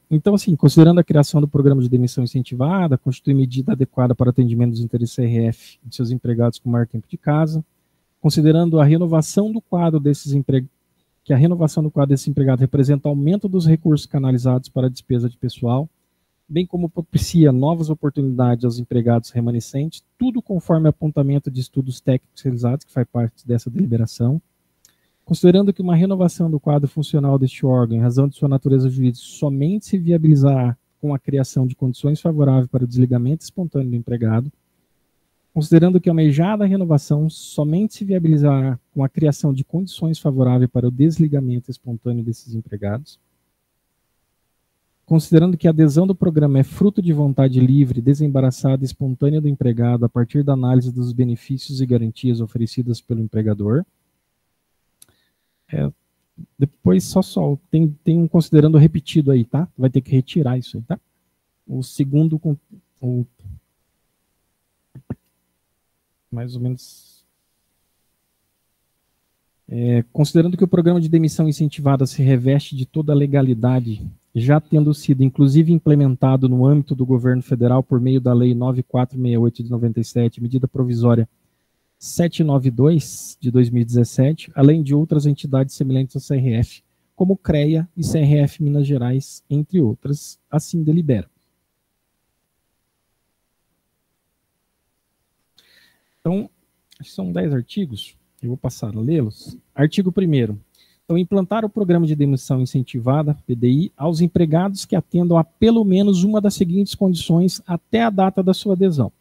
Então, assim, considerando a criação do programa de demissão incentivada, constitui medida adequada para atendimento dos interesses CRF de seus empregados com maior tempo de casa, considerando a renovação do quadro desses que a renovação do quadro desses empregados representa aumento dos recursos canalizados para a despesa de pessoal, bem como propicia novas oportunidades aos empregados remanescentes, tudo conforme apontamento de estudos técnicos realizados, que faz parte dessa deliberação. Considerando que uma renovação do quadro funcional deste órgão, em razão de sua natureza jurídica, somente se viabilizará com a criação de condições favoráveis para o desligamento espontâneo do empregado, considerando que a almejada renovação somente se viabilizará com a criação de condições favoráveis para o desligamento espontâneo desses empregados, considerando que a adesão do programa é fruto de vontade livre, desembaraçada e espontânea do empregado a partir da análise dos benefícios e garantias oferecidas pelo empregador. Depois tem um considerando repetido aí, tá? Vai ter que retirar isso aí, tá? O segundo, mais ou menos, considerando que o programa de demissão incentivada se reveste de toda a legalidade, já tendo sido inclusive implementado no âmbito do governo federal por meio da Lei 9468 de 97, medida provisória 792 de 2017, além de outras entidades semelhantes ao CRF, como CREA e CRF Minas Gerais, entre outras, assim delibera. Então, são 10 artigos, eu vou passar a lê-los. Artigo 1º. Então, implantar o programa de demissão incentivada, PDI, aos empregados que atendam a pelo menos uma das seguintes condições até a data da sua adesão.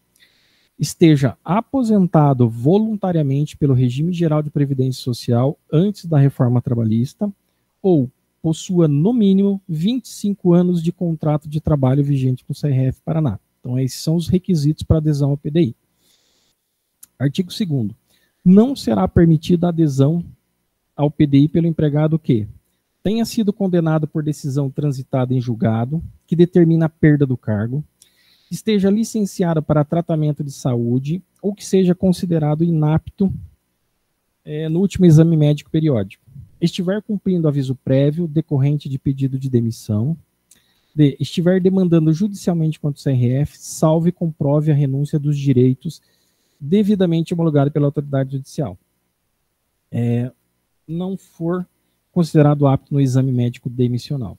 Esteja aposentado voluntariamente pelo regime geral de previdência social antes da reforma trabalhista ou possua, no mínimo, 25 anos de contrato de trabalho vigente com o CRF Paraná. Então, esses são os requisitos para adesão ao PDI. Artigo 2º. Não será permitida a adesão ao PDI pelo empregado que tenha sido condenado por decisão transitada em julgado, que determina a perda do cargo, esteja licenciado para tratamento de saúde ou que seja considerado inapto no último exame médico periódico. Estiver cumprindo aviso prévio decorrente de pedido de demissão. D. Estiver demandando judicialmente contra o CRF, salvo e comprove a renúncia dos direitos devidamente homologado pela autoridade judicial. Não for considerado apto no exame médico demissional.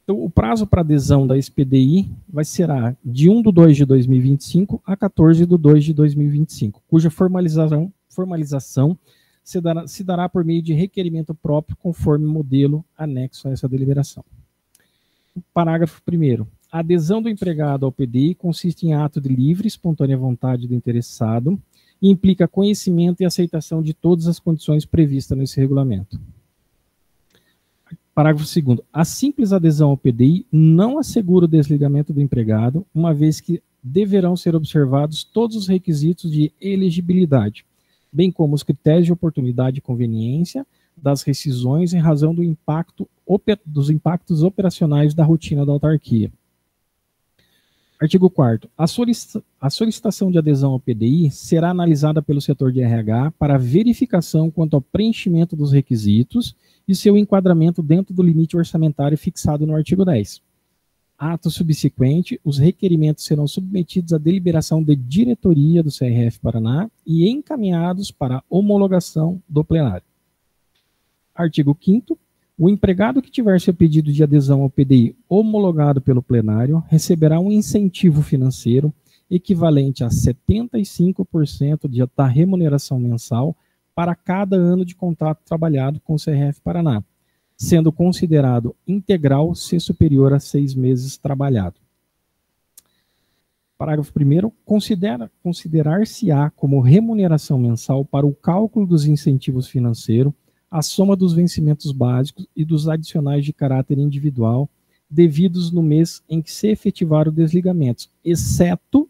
Então, o prazo para adesão da SPDI será de 1/2 de 2025 a 14/2 de 2025, cuja formalização se dará por meio de requerimento próprio, conforme modelo anexo a essa deliberação. Parágrafo 1º. A adesão do empregado ao PDI consiste em ato de livre e espontânea vontade do interessado e implica conhecimento e aceitação de todas as condições previstas nesse regulamento. Parágrafo 2º. A simples adesão ao PDI não assegura o desligamento do empregado, uma vez que deverão ser observados todos os requisitos de elegibilidade, bem como os critérios de oportunidade e conveniência das rescisões em razão dos impactos operacionais da rotina da autarquia. Artigo 4º. A solicitação de adesão ao PDI será analisada pelo setor de RH para verificação quanto ao preenchimento dos requisitos e seu enquadramento dentro do limite orçamentário fixado no artigo 10. Ato subsequente, os requerimentos serão submetidos à deliberação de diretoria do CRF Paraná e encaminhados para homologação do plenário. Artigo 5º. O empregado que tiver seu pedido de adesão ao PDI homologado pelo plenário receberá um incentivo financeiro equivalente a 75% da remuneração mensal para cada ano de contrato trabalhado com o CRF Paraná, sendo considerado integral se superior a 6 meses trabalhado. Parágrafo 1º. Considerar-se-á como remuneração mensal para o cálculo dos incentivos financeiros a soma dos vencimentos básicos e dos adicionais de caráter individual devidos no mês em que se efetivar o desligamento, exceto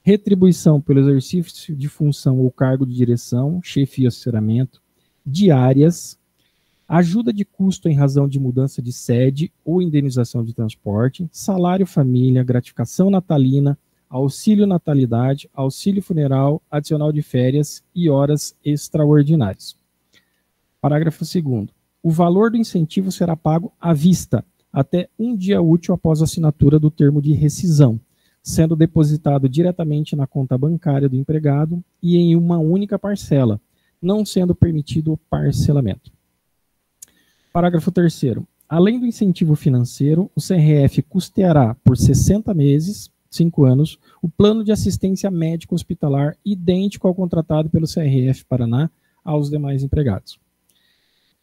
retribuição pelo exercício de função ou cargo de direção, chefia e assessoramento, diárias, ajuda de custo em razão de mudança de sede ou indenização de transporte, salário família, gratificação natalina, auxílio natalidade, auxílio funeral, adicional de férias e horas extraordinárias. Parágrafo 2º. O valor do incentivo será pago à vista, até um dia útil após a assinatura do termo de rescisão, sendo depositado diretamente na conta bancária do empregado e em uma única parcela, não sendo permitido o parcelamento. Parágrafo 3º. Além do incentivo financeiro, o CRF custeará por 60 meses, 5 anos, o plano de assistência médica hospitalar idêntico ao contratado pelo CRF Paraná aos demais empregados.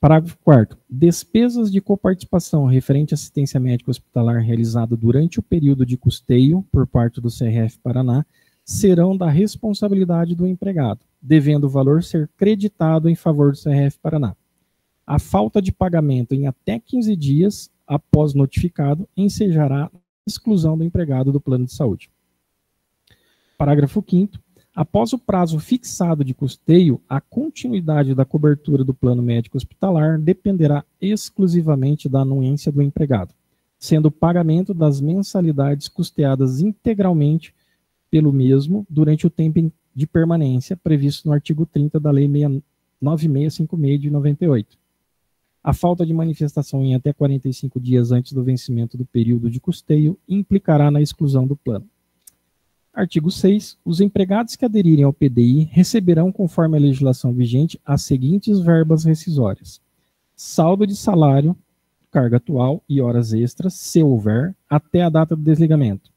Parágrafo 4º. Despesas de coparticipação referente à assistência médica hospitalar realizada durante o período de custeio por parte do CRF Paraná serão da responsabilidade do empregado, devendo o valor ser creditado em favor do CRF Paraná. A falta de pagamento em até 15 dias após notificado ensejará a exclusão do empregado do plano de saúde. Parágrafo 5º. Após o prazo fixado de custeio, a continuidade da cobertura do plano médico hospitalar dependerá exclusivamente da anuência do empregado, sendo o pagamento das mensalidades custeadas integralmente pelo mesmo durante o tempo de permanência previsto no artigo 30 da Lei 9656 de 98. A falta de manifestação em até 45 dias antes do vencimento do período de custeio implicará na exclusão do plano. Artigo 6. Os empregados que aderirem ao PDI receberão, conforme a legislação vigente, as seguintes verbas rescisórias: saldo de salário, carga atual e horas extras, se houver, até a data do desligamento.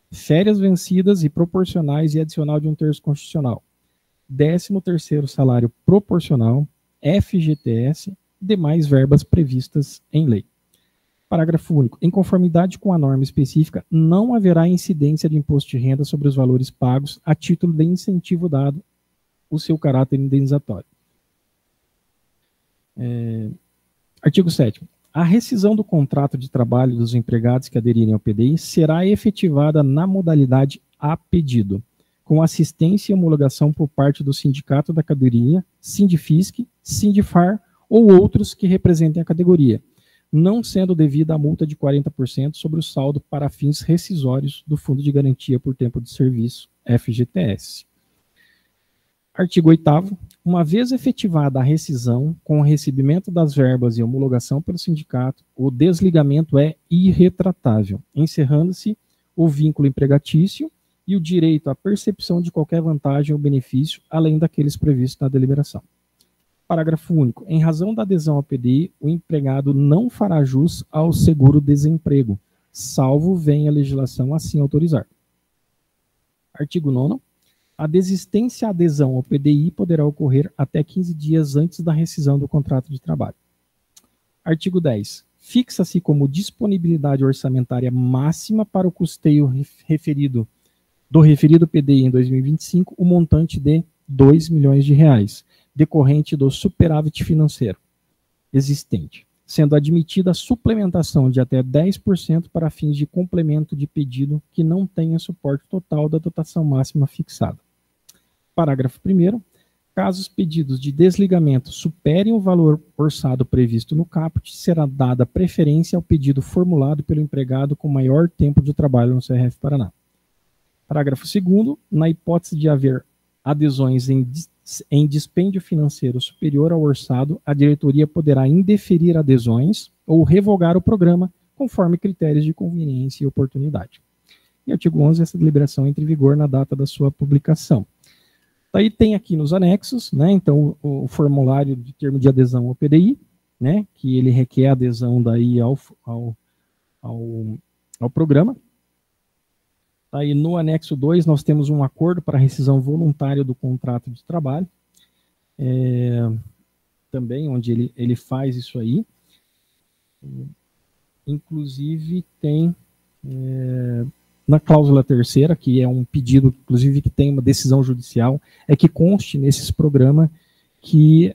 Férias vencidas e proporcionais e adicional de 1/3 constitucional. 13º salário proporcional, FGTS, demais verbas previstas em lei. Parágrafo único. Em conformidade com a norma específica, não haverá incidência de imposto de renda sobre os valores pagos a título de incentivo dado o seu caráter indenizatório. Artigo 7º. A rescisão do contrato de trabalho dos empregados que aderirem ao PDI será efetivada na modalidade a pedido, com assistência e homologação por parte do sindicato da categoria, Sindifisc, Sindifar ou outros que representem a categoria, não sendo devida a multa de 40% sobre o saldo para fins rescisórios do Fundo de Garantia por Tempo de Serviço, FGTS. Artigo 8º. Uma vez efetivada a rescisão, com o recebimento das verbas e homologação pelo sindicato, o desligamento é irretratável, encerrando-se o vínculo empregatício e o direito à percepção de qualquer vantagem ou benefício, além daqueles previstos na deliberação. Parágrafo único. Em razão da adesão ao PDI, o empregado não fará jus ao seguro-desemprego, salvo venha a legislação assim autorizar. Artigo 9º. A desistência à adesão ao PDI poderá ocorrer até 15 dias antes da rescisão do contrato de trabalho. Artigo 10. Fixa-se como disponibilidade orçamentária máxima para o custeio referido PDI em 2025 o montante de R$ 2 milhões, decorrente do superávit financeiro existente, sendo admitida a suplementação de até 10% para fins de complemento de pedido que não tenha suporte total da dotação máxima fixada. Parágrafo 1º. Caso os pedidos de desligamento superem o valor orçado previsto no caput, será dada preferência ao pedido formulado pelo empregado com maior tempo de trabalho no CRF Paraná. Parágrafo 2º. Na hipótese de haver adesões em dispêndio financeiro superior ao orçado, a diretoria poderá indeferir adesões ou revogar o programa conforme critérios de conveniência e oportunidade. E artigo 11, essa deliberação entra em vigor na data da sua publicação. Daí tem aqui nos anexos, né, então o formulário de termo de adesão ao PDI, né, que ele requer adesão daí ao programa. Aí no anexo 2 nós temos um acordo para rescisão voluntária do contrato de trabalho, também onde ele faz isso aí. Inclusive tem na cláusula 3ª, que é um pedido, inclusive que tem uma decisão judicial, é que conste nesses programas que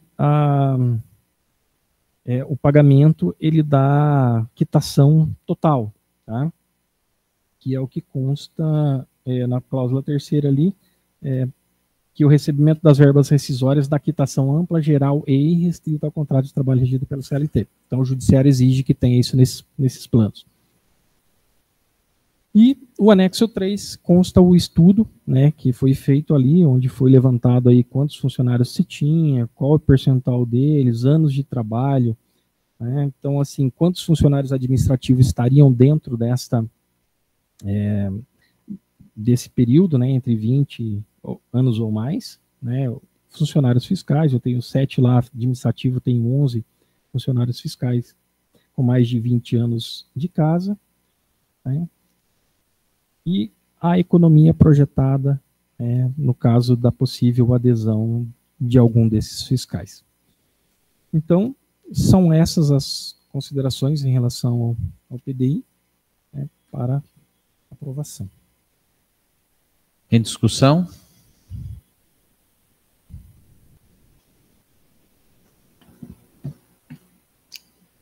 o pagamento ele dá quitação total, tá? Que é o que consta na cláusula terceira ali, que o recebimento das verbas rescisórias da quitação ampla, geral e irrestrita ao contrato de trabalho regido pelo CLT. Então, o judiciário exige que tenha isso nesses planos. E o anexo 3 consta o estudo, né, que foi feito ali, onde foi levantado aí quantos funcionários se tinha, qual o percentual deles, anos de trabalho, né, então, assim, quantos funcionários administrativos estariam dentro desse período, né, entre 20 anos ou mais, né, funcionários fiscais, eu tenho 7 lá, administrativo tenho 11 funcionários fiscais com mais de 20 anos de casa, né, e a economia projetada, no caso da possível adesão de algum desses fiscais. Então, são essas as considerações em relação ao PDI, né, para aprovação. Em discussão?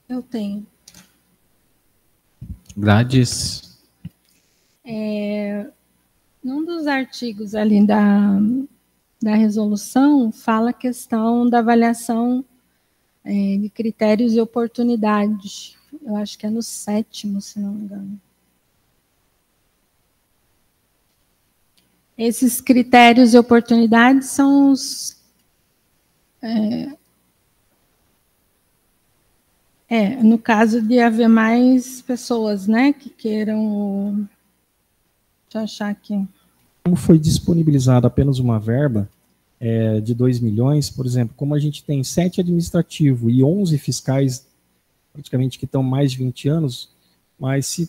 Eu tenho. Gladys. Num dos artigos ali da resolução, fala a questão da avaliação de critérios e oportunidades. Eu acho que é no 7º, se não me engano. Esses critérios e oportunidades são os... no caso de haver mais pessoas, né, que queiram... Deixa eu achar aqui. Como foi disponibilizada apenas uma verba de 2 milhões, por exemplo, como a gente tem 7 administrativos e 11 fiscais, praticamente que estão mais de 20 anos, mas se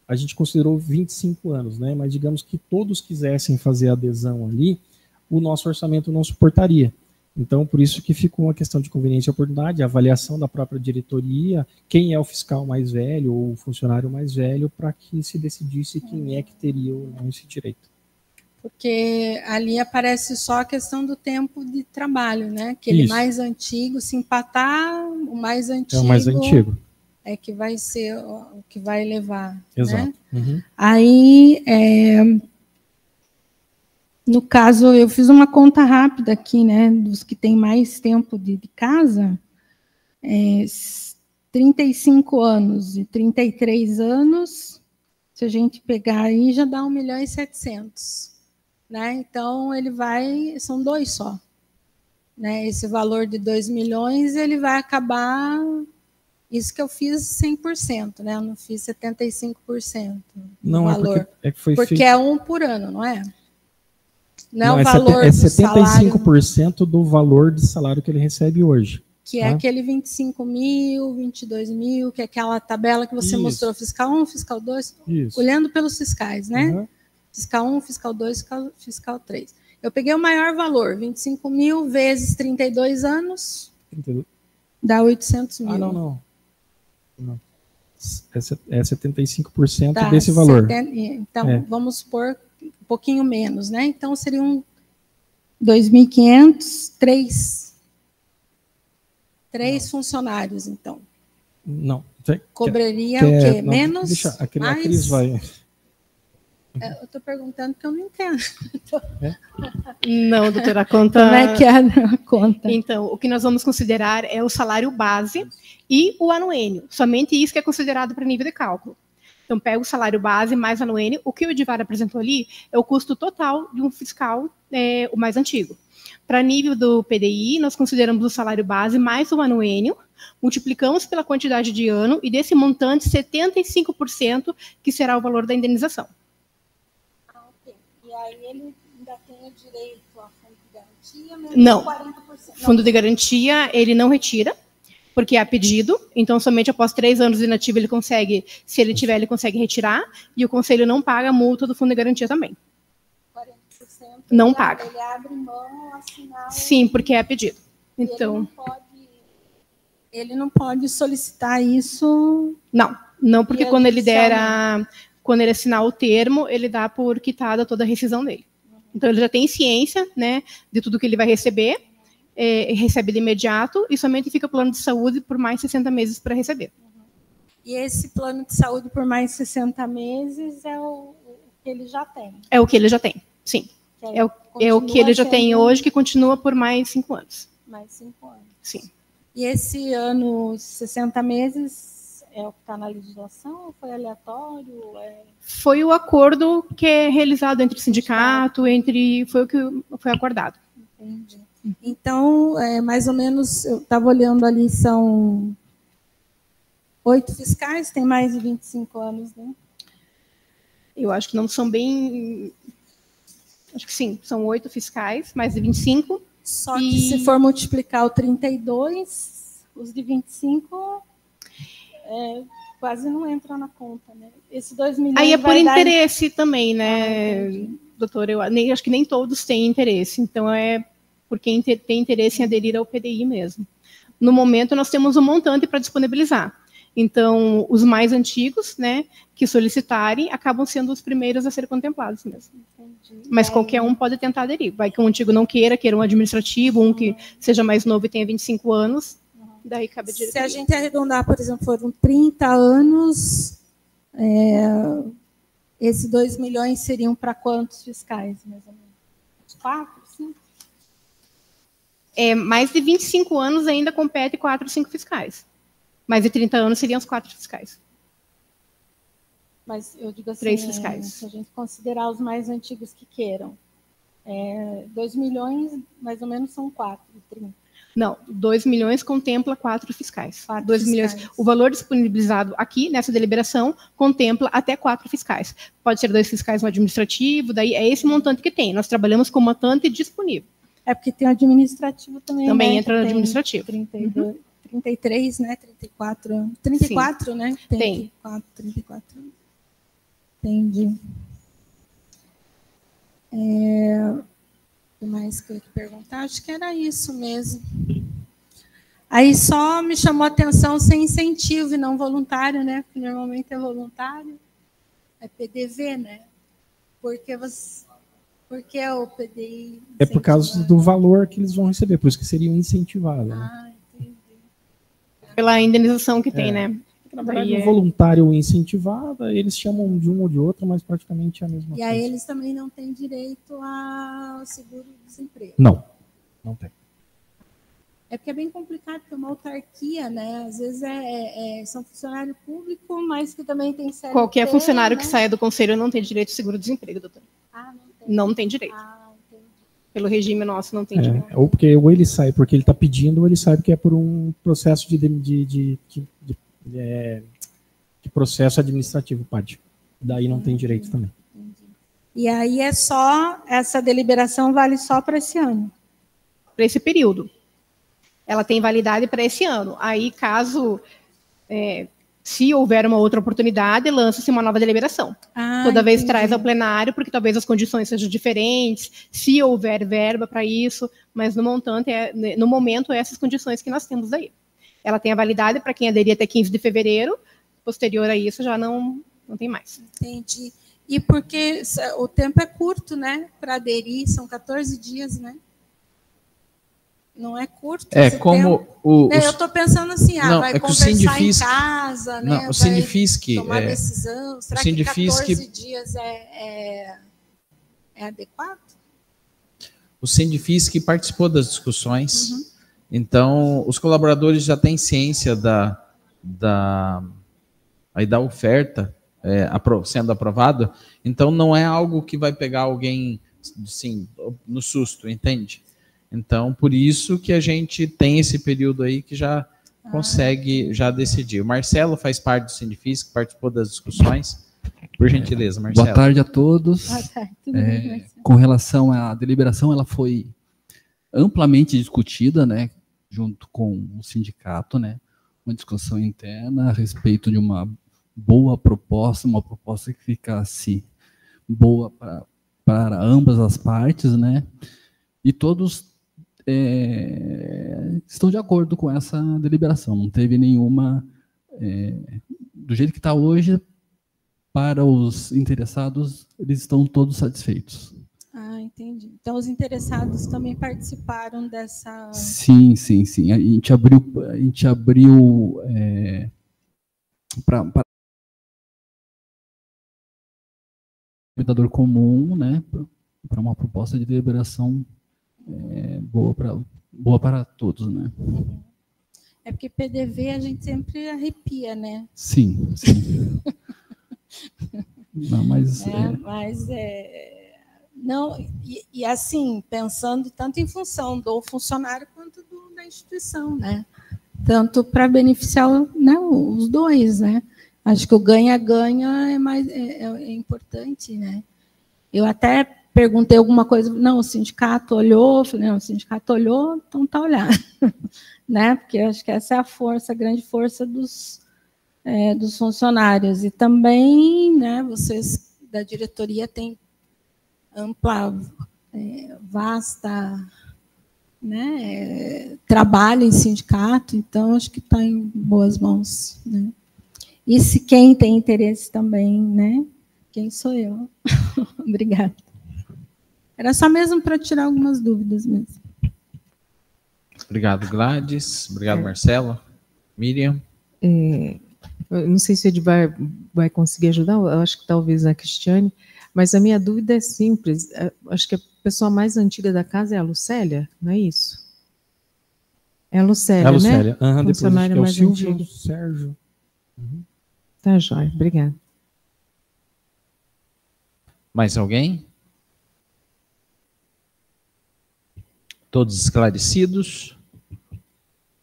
a gente considerou 25 anos, né, mas digamos que todos quisessem fazer adesão ali, o nosso orçamento não suportaria. Então, por isso que fica uma questão de conveniência e oportunidade, a avaliação da própria diretoria, quem é o fiscal mais velho ou o funcionário mais velho, para que se decidisse quem é que teria ou não esse direito. Porque ali aparece só a questão do tempo de trabalho, né? Aquele mais antigo, se empatar, o mais antigo... É o mais antigo. É que vai ser o que vai levar. Exato. Né? Uhum. Aí... No caso, eu fiz uma conta rápida aqui, né, dos que têm mais tempo de casa, 35 anos e 33 anos, se a gente pegar aí, já dá 1.700.000, né, então ele vai, são 2 só, né, esse valor de 2 milhões, ele vai acabar, isso que eu fiz 100%, né, eu não fiz 75% do valor, porque é 1 por ano, não é? Não, o valor é do 75% do valor de salário que ele recebe hoje. Que é aquele 25.000, 22.000, que é aquela tabela que você mostrou, fiscal 1, fiscal 2, olhando pelos fiscais, né? Uhum. Fiscal 1, fiscal 2, fiscal 3. Eu peguei o maior valor, 25.000 vezes 32 anos, dá 800.000. Ah, não. É 75% desse valor. Então, vamos pôr um pouquinho menos, né? Então, seriam 2.500, 3 funcionários, então. Não. Cobraria o quê? Não, menos? Deixa, a Cris vai... Eu estou perguntando porque eu não entendo. Não, doutora, a conta... Como é que é a conta? Então, o que nós vamos considerar é o salário base e o anuênio. Somente isso que é considerado para nível de cálculo. Então, pega o salário base mais anuênio. O que o Edivar apresentou ali é o custo total de um fiscal, o mais antigo. Para nível do PDI, nós consideramos o salário base mais o anuênio, multiplicamos pela quantidade de ano e desse montante, 75% que será o valor da indenização. Ok. E aí ele ainda tem o direito a fundo de garantia? Mesmo Não. 40%. Fundo de garantia, ele não retira, porque é a pedido, então somente após 3 anos de inativo ele consegue, se ele tiver, ele consegue retirar, e o Conselho não paga a multa do fundo de garantia também. 40% não paga. Ele abre mão, assinar... Sim, porque é a pedido. Então... Ele não pode solicitar isso... Não, porque quando ele quando ele assinar o termo, ele dá por quitada toda a rescisão dele. Então ele já tem ciência, né, de tudo que ele vai receber, recebe de imediato e somente fica plano de saúde por mais 60 meses para receber. E esse plano de saúde por mais 60 meses é o que ele já tem. É o que ele já tem, sim. É o que ele já tem hoje, que continua por mais 5 anos. Mais 5 anos. Sim. E esse ano, 60 meses, é o que está na legislação? Foi aleatório? Foi o acordo que é realizado entre o sindicato, foi o que foi acordado. Entendi. Então, mais ou menos, eu estava olhando ali, são 8 fiscais, tem mais de 25 anos, né? Eu acho que não são bem... Acho que sim, são 8 fiscais, mais de 25. Só que se for multiplicar o 32, os de 25 quase não entra na conta, né? Esse 2 milhões aí é por interesse dar... também, né, doutor? Eu acho que nem todos têm interesse, então é por quem tem interesse em aderir ao PDI mesmo. No momento, nós temos um montante para disponibilizar. Então, os mais antigos, né, que solicitarem, acabam sendo os primeiros a ser contemplados mesmo. Entendi. Mas qualquer um pode tentar aderir. Vai que um antigo não queira um administrativo, um que seja mais novo e tenha 25 anos, daí cabe a diretoria. Se a gente arredondar, por exemplo, foram 30 anos, esses 2 milhões seriam para quantos fiscais, mais ou menos? 4, 5? Mais de 25 anos ainda compete 4 ou 5 fiscais. Mais de 30 anos seriam os 4 fiscais. Mas eu digo assim, 3 fiscais. Se a gente considerar os mais antigos que queiram, 2 milhões, mais ou menos, são 4, 30. Não, 2 milhões contempla 4 fiscais. 2 fiscais. milhões. O valor disponibilizado aqui, nessa deliberação, contempla até 4 fiscais. Pode ser 2 fiscais no administrativo, daí é esse montante que tem. Nós trabalhamos com montante disponível. É porque tem o administrativo também. Também, né, entra no tem administrativo. 32, 33, né? 34 anos. 34, sim, né? Tem. 34 anos. Entendi. O que mais que eu ia perguntar? Acho que era isso mesmo. Aí só me chamou a atenção ser incentivo e não voluntário, né? Porque normalmente é voluntário. É PDV, né? Porque é o PDI. É por causa do valor que eles vão receber, por isso que seriam incentivados. Né? Entendi. Pela indenização que tem, né? Na verdade, o voluntário incentivado, eles chamam de um ou de outro, mas praticamente é a mesma coisa. E aí eles também não têm direito ao seguro-desemprego? Não, não tem. É porque é bem complicado, porque é uma autarquia, né? Às vezes são funcionário público, mas que também tem CLT. Qualquer funcionário, né, que saia do conselho não tem direito de seguro-desemprego, doutor. Não tem. Não tem direito. Entendi. Pelo regime nosso, não tem direito. Ou ele sai porque ele está pedindo, ou ele sai porque é por um processo de processo administrativo, PAD. Daí não tem direito também. Entendi. E aí essa deliberação vale só para esse ano? Para esse período. Ela tem validade para esse ano. Aí, caso, se houver uma outra oportunidade, lança-se uma nova deliberação. Toda vez traz ao plenário, porque talvez as condições sejam diferentes, se houver verba para isso, mas no montante, no momento, essas condições que nós temos daí. Ela tem a validade para quem aderir até 15 de fevereiro, posterior a isso já não tem mais. Entendi. E porque o tempo é curto, né? Para aderir, são 14 dias, né? Não é curto. Como eu estou pensando assim, vai conversar em casa, né? Não, o Sindifisc tomar decisão. Será que 14 dias é adequado? O Sindifisc participou das discussões. Uhum. Então, os colaboradores já têm ciência da oferta sendo aprovada. Então, não é algo que vai pegar alguém assim, no susto, entende? Então, por isso que a gente tem esse período aí que já consegue já decidir. O Marcelo faz parte do Sindifisc, participou das discussões. Por gentileza, Marcelo. Boa tarde a todos. Boa tarde. Tudo bem, com relação à deliberação, ela foi amplamente discutida, né, junto com o sindicato, né, uma discussão interna a respeito de uma boa proposta, uma proposta que ficasse boa para ambas as partes, né, e todos estão de acordo com essa deliberação. Não teve nenhuma, do jeito que está hoje, para os interessados, eles estão todos satisfeitos. Entendi. Então, os interessados também participaram dessa... Sim. A gente abriu para denominador comum, né, para uma proposta de deliberação boa para todos, né? É porque PDV a gente sempre arrepia, né? Sim, sim. Não, mas não, e assim, pensando tanto em função do funcionário quanto da instituição, né? Tanto para beneficiar, né, os dois, né? Acho que o ganha-ganha é importante, né? Eu até perguntei alguma coisa, não, o sindicato olhou, falei, não, o sindicato olhou, então tá olhando, né? Porque eu acho que essa é a força, a grande força dos funcionários. E também, né, vocês da diretoria têm ampla, vasta, né, trabalho em sindicato, então acho que está em boas mãos, né? E se quem tem interesse também, né? Quem sou eu? Obrigada. Era só mesmo para tirar algumas dúvidas mesmo. Obrigado, Gladys. Obrigado, Marcelo. Miriam. Eu não sei se o Edivar vai conseguir ajudar, eu acho que talvez a Cristiane, mas a minha dúvida é simples. Acho que a pessoa mais antiga da casa é a Lucélia, não é isso? É a Lucélia, né? Lucélia. Depois Funcionária é o mais Silvio, antiga. Sérgio. Tá, joia. Obrigada. Mais alguém? Todos esclarecidos?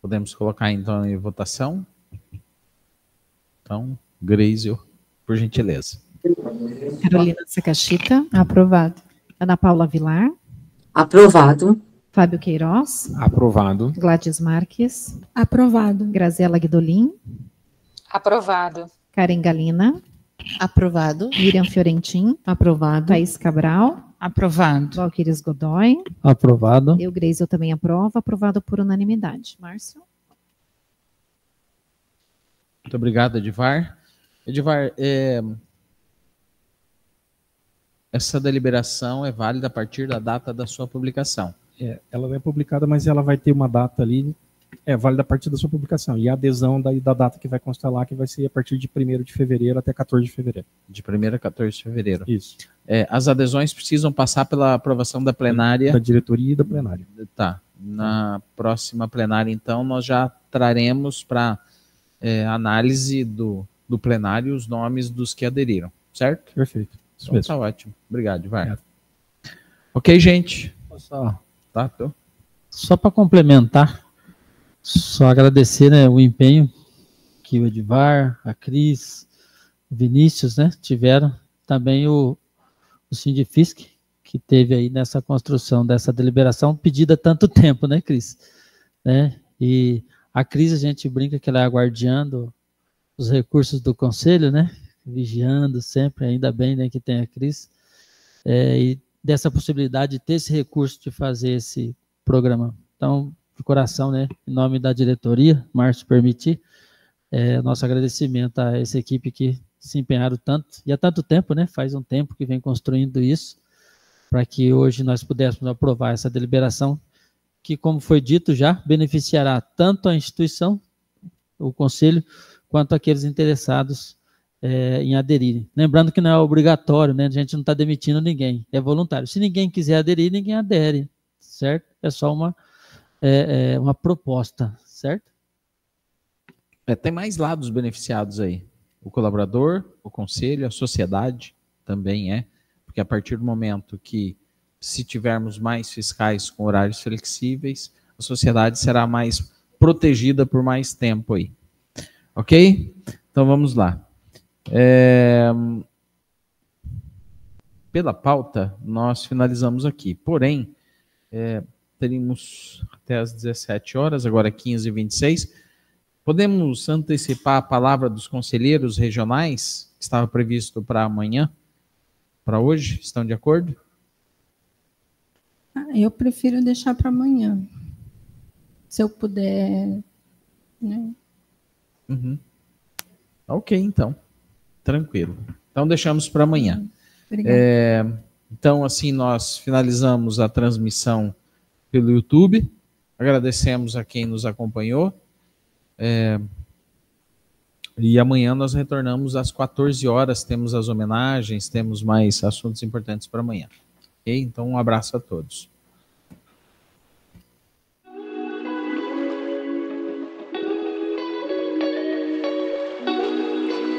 Podemos colocar, então, em votação? Então, Greizio, por gentileza. Carolina Secachita. Aprovado. Ana Paula Vilar. Aprovado. Fábio Queiroz. Aprovado. Gladys Marques. Aprovado. Graziela Guidolin. Aprovado. Karen Galina. Aprovado. Miriam Fiorentin. Aprovado. Thaís Cabral. Aprovado. Valquíris Godoy. Aprovado. Eu, Grace, eu também aprovo. Aprovado por unanimidade. Márcio. Muito obrigado, Edivar. Edivar, essa deliberação é válida a partir da data da sua publicação. Ela é publicada, mas ela vai ter uma data ali, válida a partir da sua publicação. E a adesão da data que vai constar lá, que vai ser a partir de 1º de fevereiro até 14 de fevereiro. De 1º a 14 de fevereiro. Isso. As adesões precisam passar pela aprovação da plenária. Da diretoria e da plenária. Tá. Na próxima plenária, então, nós já traremos para análise do plenário os nomes dos que aderiram, certo? Perfeito. Isso mesmo. Tá ótimo. Obrigado, Edivar. Ok, gente. Só para complementar, só agradecer, né, o empenho que o Edivar, a Cris, o Vinícius, né, tiveram, também o Sindifisc, que teve aí nessa construção dessa deliberação pedida há tanto tempo, né, Cris? E a Cris, a gente brinca que ela é a guardiã dos recursos do Conselho, né, vigiando sempre, ainda bem, né, que tem a Cris, e dessa possibilidade de ter esse recurso de fazer esse programa. Então, de coração, né, em nome da diretoria, Márcio permitir, nosso agradecimento a essa equipe que se empenharam tanto, e há tanto tempo, né, faz um tempo que vem construindo isso, para que hoje nós pudéssemos aprovar essa deliberação, que, como foi dito já, beneficiará tanto a instituição, o Conselho, quanto aqueles interessados em aderirem. Lembrando que não é obrigatório, né? A gente não está demitindo ninguém, é voluntário. Se ninguém quiser aderir, ninguém adere, certo? É só uma proposta, certo? Tem mais lados beneficiados aí. O colaborador, o conselho, a sociedade também porque a partir do momento que, se tivermos mais fiscais com horários flexíveis, a sociedade será mais protegida por mais tempo aí. Ok? Então vamos lá. Pela pauta, nós finalizamos aqui. Porém, teríamos até às 17 horas, agora 15h26. Podemos antecipar a palavra dos conselheiros regionais, que estava previsto para amanhã, para hoje? Estão de acordo? Eu prefiro deixar para amanhã. Se eu puder, né? Ok, então. Tranquilo. Então, deixamos para amanhã. Então, assim, nós finalizamos a transmissão pelo YouTube. Agradecemos a quem nos acompanhou. E amanhã nós retornamos às 14 horas, temos as homenagens, temos mais assuntos importantes para amanhã. Ok? Então, um abraço a todos.